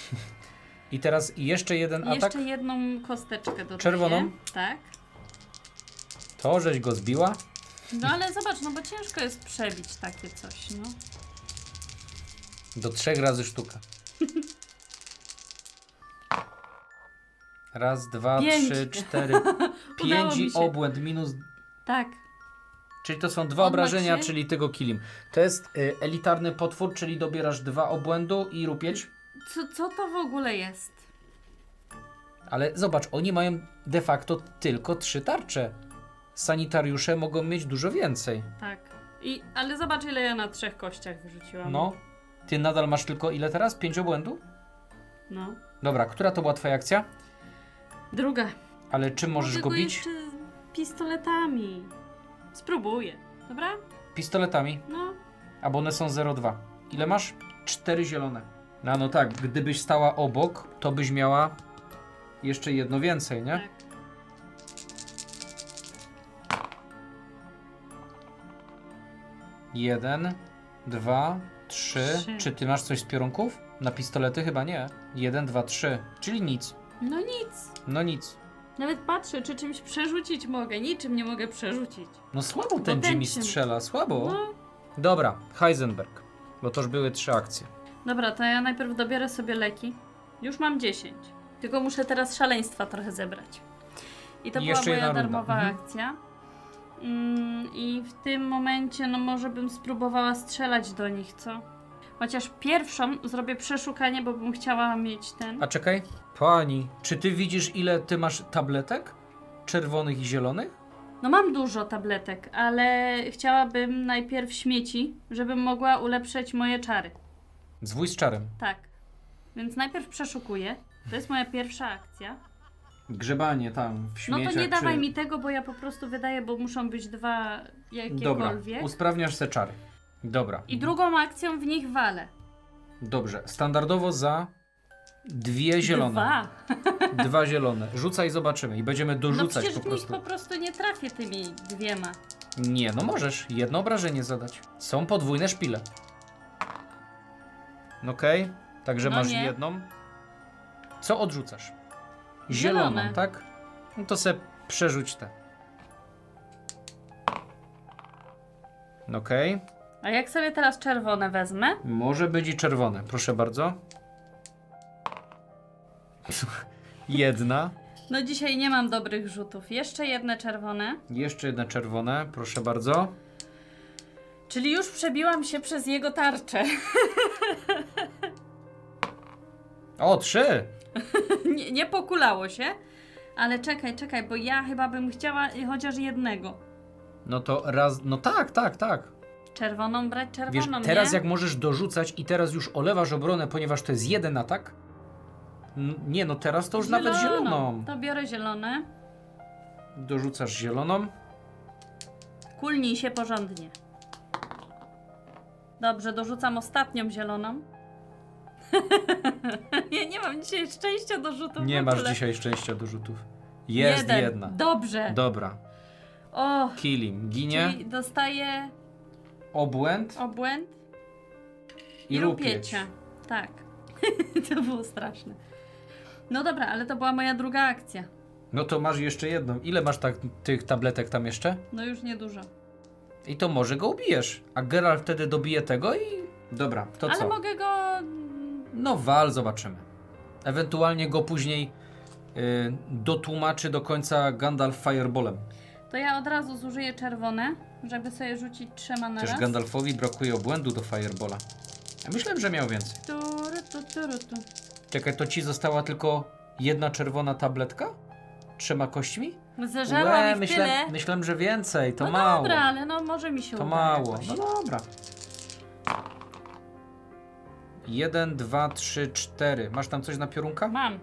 I teraz jeszcze jeden I atak. jeszcze jedną kosteczkę dodaję. Czerwoną? Tak. To żeś go zbiła. No ale zobacz, no bo ciężko jest przebić takie coś, no. Do 3 razy sztuka. Raz, dwa, 5. 3, 4, Udało 5 mi i się. obłęd minus. Tak. Czyli to są 2 On ma obrażenia, 3? czyli tego kilim. To jest elitarny potwór, czyli dobierasz 2 obłędu i rupieć. Co to w ogóle jest? Ale zobacz, oni mają de facto tylko 3 tarcze. Sanitariusze mogą mieć dużo więcej. Tak. Ale zobacz, ile ja na 3 kościach wyrzuciłam. No. Ty nadal masz tylko ile teraz? 5 obłędu? No. Dobra, która to była twoja akcja? Druga. Ale czym możesz Mogę go bić? jeszcze pistoletami. Spróbuję. Dobra? Pistoletami. No. A one są 0,2. Ile masz? 4 zielone. No tak, gdybyś stała obok, to byś miała jeszcze jedno więcej, nie? Tak. Jeden, 2, 3. Trzy. Czy ty masz coś z piorunków? Na pistolety chyba nie. 1, 2, 3. Czyli nic. No nic. No nic. Nawet patrzę, czy czymś przerzucić mogę. Niczym nie mogę przerzucić. No słabo ten ten Jimmy czym? strzela, słabo. No. Dobra, Heisenberg. Bo to już były 3 akcje. Dobra, to ja najpierw dobiorę sobie leki. Już mam 10. Tylko muszę teraz szaleństwa trochę zebrać. I to I była jeszcze moja jedna runda. darmowa Mhm. akcja. I w tym momencie, no może bym spróbowała strzelać do nich, co? Chociaż pierwszą zrobię przeszukanie, bo bym chciała mieć ten. A czekaj, pani, czy ty widzisz ile ty masz tabletek? Czerwonych i zielonych? No mam dużo tabletek, ale chciałabym najpierw śmieci, żebym mogła ulepszyć moje czary. Zwój z czarem. Tak. Więc najpierw przeszukuję. To jest moja pierwsza akcja. Grzebanie tam w No śmieciach. to nie dawaj czy... mi tego, bo ja po prostu wydaję, bo muszą być 2 Dobra, jakiekolwiek. usprawniasz se czary. Dobra. I drugą akcją w nich walę. Dobrze, standardowo za 2 zielone. 2. 2 zielone. Rzucaj, zobaczymy i będziemy No dorzucać przecież po w nich prostu. po prostu nie trafię tymi 2. Nie, no możesz. Jedno obrażenie zadać. Są podwójne szpile. Okej, także No masz nie. jedną. Co odrzucasz? Zielone. Zieloną, tak? No to se przerzuć te. Okej. A jak sobie teraz czerwone wezmę? Może być i czerwone, proszę bardzo. Jedna. No dzisiaj nie mam dobrych rzutów. Jeszcze jedne czerwone. Jeszcze jedne czerwone, proszę bardzo. Czyli już przebiłam się przez jego tarczę. O, 3! nie pokulało się. Ale czekaj, bo ja chyba bym chciała chociaż jednego. No to raz, no tak. Czerwoną brać, Wiesz, czerwoną, teraz nie? jak możesz dorzucać i teraz już olewasz obronę, ponieważ to jest jeden atak. Nie, no teraz to już nawet zieloną. To biorę zielone. Dorzucasz zieloną. Kulnij się porządnie. Dobrze, dorzucam ostatnią zieloną. Ja nie mam dzisiaj szczęścia do rzutów. Nie w masz ogóle. dzisiaj szczęścia do rzutów. Jest Jeden. jedna. Dobrze. Dobra. O, Killing. Ginie. czyli dostaję Obłęd obłęd i rupieć. rupiecie. Tak. To było straszne. No dobra, ale to była moja druga akcja. No to masz jeszcze jedną. Ile masz tych tabletek tam jeszcze? No już niedużo. I to może go ubijesz. A Geralt wtedy dobije tego i... Dobra, to Ale co? mogę go... No wal, zobaczymy. Ewentualnie go później dotłumaczy do końca Gandalf Fireballem. To ja od razu zużyję czerwone, żeby sobie rzucić 3 na Chociaż raz. Gandalfowi brakuje obłędu do Fireballa. Ja myślałem, że miał więcej. Tu. Czekaj, to ci została tylko jedna czerwona tabletka? 3 kośćmi? Zeżarłam ich tyle. Myślałem, że więcej, to no mało. dobra, ale no może mi się To uda mało. jakoś. No dobra. 1, 2, 3, 4. Masz tam coś na piorunka? Mam.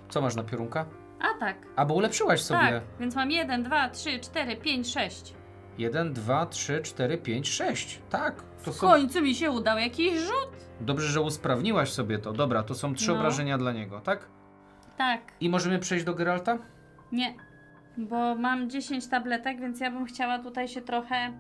Co masz na piorunka? A tak. A, bo ulepszyłaś sobie. Tak, więc mam 1, 2, 3, 4, 5, 6. 1, 2, 3, 4, 5, 6. Tak. To W są... końcu mi się udał jakiś rzut. Dobrze, że usprawniłaś sobie to. Dobra, to są 3 No. obrażenia dla niego, tak? Tak. I możemy przejść do Geralta? Nie. Bo mam 10 tabletek, więc ja bym chciała tutaj się trochę...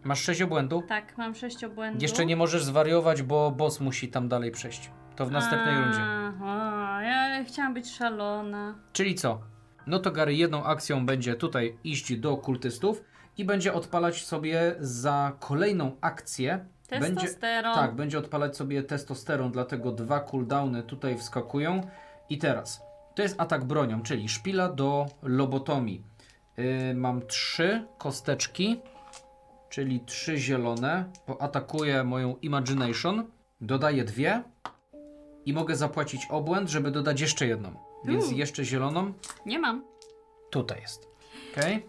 Masz 6 obłędu? Tak, mam 6 obłędów. Jeszcze nie możesz zwariować, bo boss musi tam dalej przejść. To w następnej rundzie. Aha, ja chciałam być szalona. Czyli co? No to Gary, jedną akcją będzie tutaj iść do kultystów i będzie odpalać sobie za kolejną akcję. Testosteron. Będzie odpalać sobie testosteron, dlatego 2 cooldowny tutaj wskakują. I teraz, to jest atak bronią, czyli szpila do lobotomii. Mam 3 kosteczki, czyli 3 zielone. Atakuję moją Imagination, dodaję 2 i mogę zapłacić obłęd, żeby dodać jeszcze jedną. Więc jeszcze zieloną. Nie mam. Tutaj jest. Okej.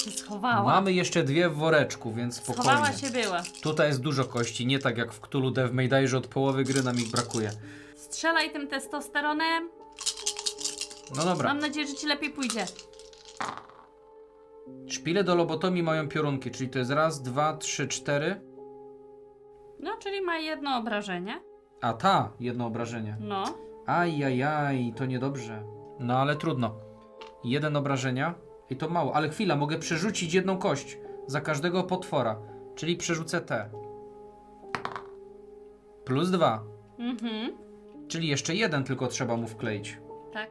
Się schowała. Mamy jeszcze 2 w woreczku, więc spokojnie. Schowała się była. Tutaj jest dużo kości, nie tak jak w Cthulhu Death May Die, że od połowy gry nam ich brakuje. Strzelaj tym testosteronem. No dobra. Mam nadzieję, że ci lepiej pójdzie. Szpile do lobotomii mają piorunki, czyli to jest 1, 2, 3, 4. No, czyli ma jedno obrażenie. A ta, jedno obrażenie. No. Ajajaj, to niedobrze. No ale trudno. 1 obrażenia i to mało, ale chwila, mogę przerzucić jedną kość za każdego potwora, czyli przerzucę te. Plus 2, Mhm. czyli jeszcze 1 tylko trzeba mu wkleić. Tak.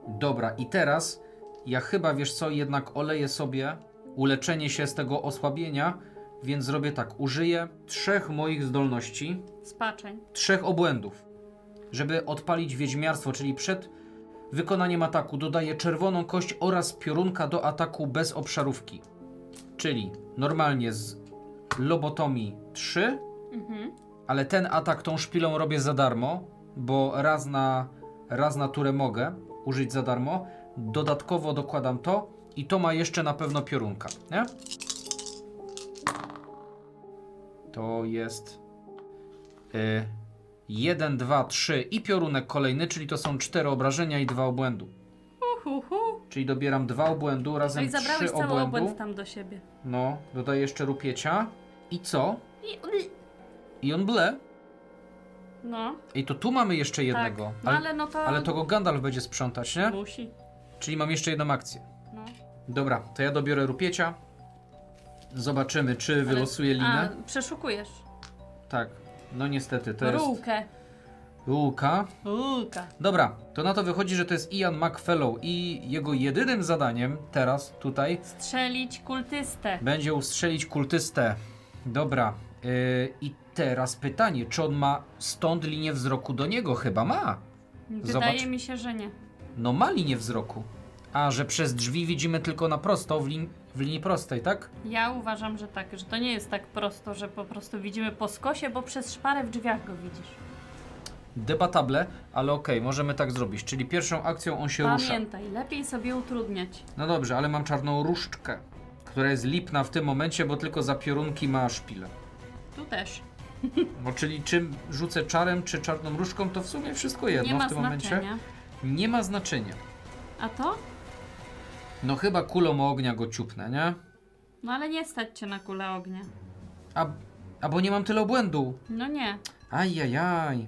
Dobra, i teraz ja chyba, wiesz co, jednak oleję sobie uleczenie się z tego osłabienia, więc zrobię tak, użyję 3 moich zdolności, Spaczeń. 3 obłędów, żeby odpalić wiedźmiarstwo, czyli przed wykonaniem ataku dodaję czerwoną kość oraz piorunka do ataku bez obszarówki. Czyli normalnie z lobotomii 3, ale ten atak tą szpilą robię za darmo, bo raz na turę mogę użyć za darmo. Dodatkowo dokładam to i to ma jeszcze na pewno piorunka, nie? To jest 1, 2, 3 i piorunek kolejny, czyli to są 4 obrażenia i 2 obłędu. Czyli dobieram 2 obłędu, No razem i 3 zabrałeś cały obłędu. obłęd tam do siebie. No, dodaję jeszcze rupiecia. I co? I on ble. No, I to tu mamy jeszcze jednego. tak. No ale no to... Ale to go Gandalf będzie sprzątać, nie? Musi. Czyli mam jeszcze jedną akcję. No. Dobra, to ja dobiorę rupiecia. Zobaczymy, czy wylosuję linę. A, przeszukujesz. Tak. No niestety, to jest... Rulkę. Rulka. Rulka. Dobra, to na to wychodzi, że to jest Ian McFellow i jego jedynym zadaniem teraz, tutaj, Strzelić kultystę. będzie ustrzelić kultystę. Dobra. I teraz pytanie, czy on ma stąd linię wzroku do niego? Chyba ma. Wydaje Zobacz. mi się, że nie. No ma linię wzroku. A, że przez drzwi widzimy tylko na prosto, w linii prostej, tak? Ja uważam, że tak, że to nie jest tak prosto, że po prostu widzimy po skosie, bo przez szparę w drzwiach go widzisz. Debatable, ale okej, możemy tak zrobić. Czyli pierwszą akcją on się rusza. Pamiętaj, lepiej sobie utrudniać. No dobrze, ale mam czarną różdżkę, która jest lipna w tym momencie, bo tylko za piorunki ma szpilę. Tu też. No czyli czym rzucę czarem, czy czarną różdżką, to w sumie wszystko jedno Nie ma w tym znaczenia. momencie. Nie ma znaczenia. A to? No chyba kulą ognia go ciupnę, nie? No ale nie stać cię na kulę ognia. A bo nie mam tyle obłędu. No nie. Ajajaj.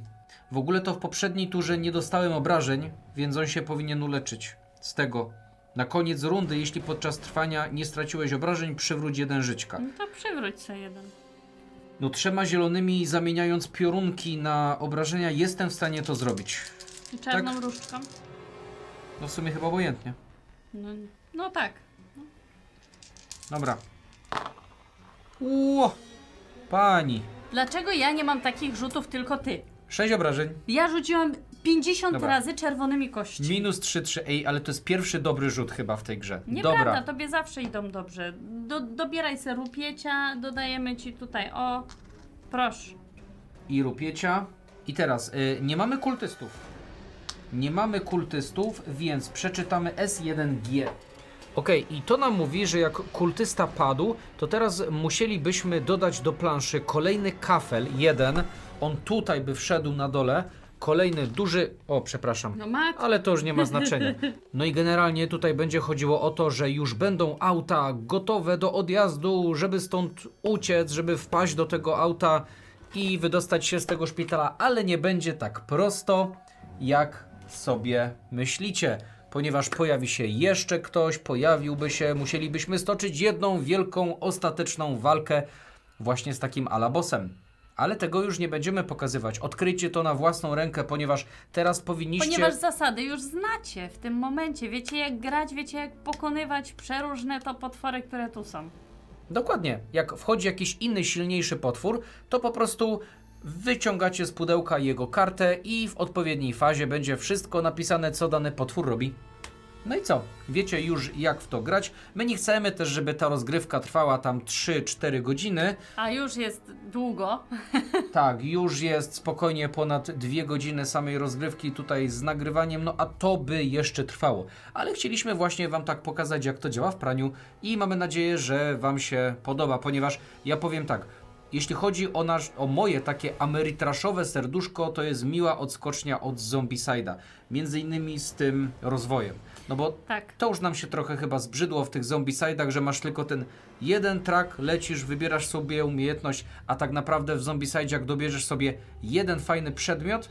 W ogóle to w poprzedniej turze nie dostałem obrażeń, więc on się powinien uleczyć z tego. Na koniec rundy, jeśli podczas trwania nie straciłeś obrażeń, przywróć 1 żyćka. No to przywróć sobie jeden. No 3 zielonymi zamieniając piorunki na obrażenia jestem w stanie to zrobić. I czarną różdżką? No w sumie chyba obojętnie. No tak. Dobra. Ło! Pani. Dlaczego ja nie mam takich rzutów, tylko ty? 6 obrażeń. Ja rzuciłam 50 Dobra. razy czerwonymi kości. Minus 3. Ej, ale to jest pierwszy dobry rzut chyba w tej grze. Nieprawda, Dobra. tobie zawsze idą dobrze. Dobieraj se rupiecia, dodajemy ci tutaj, o, proszę. I rupiecia. I teraz, nie mamy kultystów. Nie mamy kultystów, więc przeczytamy S1G. Okej, i to nam mówi, że jak kultysta padł, to teraz musielibyśmy dodać do planszy kolejny kafel, 1. On tutaj by wszedł na dole. Kolejny duży... O, przepraszam. No Max, Ale to już nie ma znaczenia. No i generalnie tutaj będzie chodziło o to, że już będą auta gotowe do odjazdu, żeby stąd uciec, żeby wpaść do tego auta i wydostać się z tego szpitala, ale nie będzie tak prosto, jak sobie myślicie. Ponieważ pojawi się jeszcze ktoś, pojawiłby się, musielibyśmy stoczyć jedną wielką, ostateczną walkę właśnie z takim alabosem. Ale tego już nie będziemy pokazywać. Odkryjcie to na własną rękę, ponieważ teraz powinniście... ponieważ zasady już znacie w tym momencie. Wiecie jak grać, wiecie jak pokonywać przeróżne to potwory, które tu są. Dokładnie. Jak wchodzi jakiś inny, silniejszy potwór, to po prostu wyciągacie z pudełka jego kartę i w odpowiedniej fazie będzie wszystko napisane, co dany potwór robi. No i co? Wiecie już, jak w to grać. My nie chcemy też, żeby ta rozgrywka trwała tam 3-4 godziny. A już jest długo. Tak, już jest spokojnie ponad 2 godziny samej rozgrywki tutaj z nagrywaniem, no a to by jeszcze trwało. Ale chcieliśmy właśnie Wam tak pokazać, jak to działa w praniu i mamy nadzieję, że Wam się podoba, ponieważ ja powiem tak, jeśli chodzi o moje takie amerytraszowe serduszko, to jest miła odskocznia od Zombicide'a. Między innymi z tym rozwojem. No bo Tak. to już nam się trochę chyba zbrzydło w tych Zombicide'ach, że masz tylko ten jeden track, lecisz, wybierasz sobie umiejętność, a tak naprawdę w Zombicide, jak dobierzesz sobie jeden fajny przedmiot,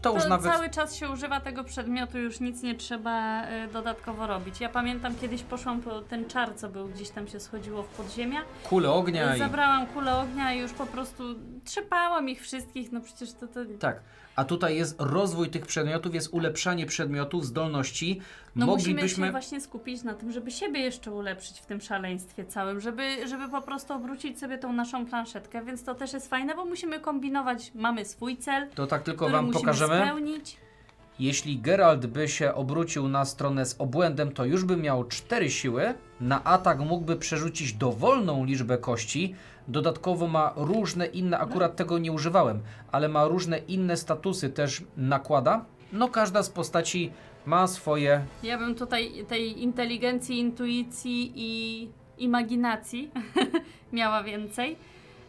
to już To nawet... cały czas się używa tego przedmiotu, już nic nie trzeba dodatkowo robić. Ja pamiętam, kiedyś poszłam po ten czar, co był, gdzieś tam się schodziło w podziemia. Kulę ognia i... Zabrałam kulę ognia i już po prostu trzepałam ich wszystkich, no przecież to... Tak, a tutaj jest rozwój tych przedmiotów, jest ulepszanie przedmiotów, zdolności. No musimy Moglibyśmy... się właśnie skupić na tym, żeby siebie jeszcze ulepszyć w tym szaleństwie całym, żeby po prostu obrócić sobie tą naszą planszetkę, więc to też jest fajne, bo musimy kombinować, mamy swój cel, To tak tylko który Wam musimy pokażemy. spełnić. Jeśli Geralt by się obrócił na stronę z obłędem, to już by miał 4 siły. Na atak mógłby przerzucić dowolną liczbę kości. Dodatkowo ma różne inne, akurat tego nie używałem, ale ma różne inne statusy też nakłada. No każda z postaci ma swoje... Ja bym tutaj tej inteligencji, intuicji i imaginacji miała więcej.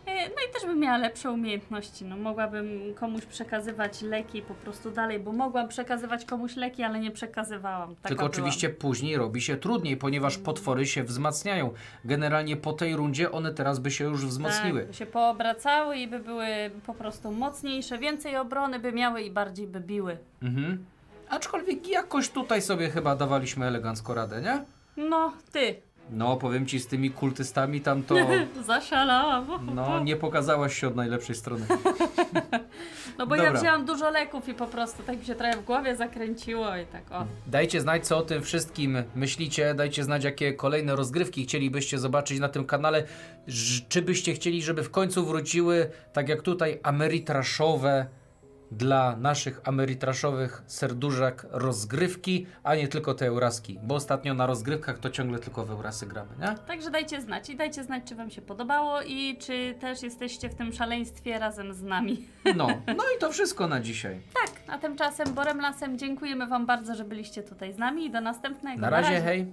No i też bym miała lepsze umiejętności. No, mogłabym komuś przekazywać leki po prostu dalej, bo mogłam przekazywać komuś leki, ale nie przekazywałam. Taka Tylko byłam. oczywiście później robi się trudniej, ponieważ potwory się wzmacniają. Generalnie po tej rundzie one teraz by się już wzmocniły. Tak, by się poobracały i by były po prostu mocniejsze, więcej obrony by miały i bardziej by biły. Mhm. Aczkolwiek jakoś tutaj sobie chyba dawaliśmy elegancko radę, nie? No, ty, No, powiem Ci, z tymi kultystami tam to... zaszalałam. No, nie pokazałaś się od najlepszej strony. No bo Dobra. ja wzięłam dużo leków i po prostu tak mi się trochę w głowie zakręciło i tak o. Dajcie znać, co o tym wszystkim myślicie. Dajcie znać, jakie kolejne rozgrywki chcielibyście zobaczyć na tym kanale. Czy byście chcieli, żeby w końcu wróciły, tak jak tutaj, amerytraszowe dla naszych amerytraszowych serduszek rozgrywki, a nie tylko te euraski. Bo ostatnio na rozgrywkach to ciągle tylko w eurasy gramy, nie? Także dajcie znać i dajcie znać, czy Wam się podobało i czy też jesteście w tym szaleństwie razem z nami. No i to wszystko na dzisiaj. Tak, a tymczasem Borem Lasem dziękujemy Wam bardzo, że byliście tutaj z nami i do następnego. Na razie, hej!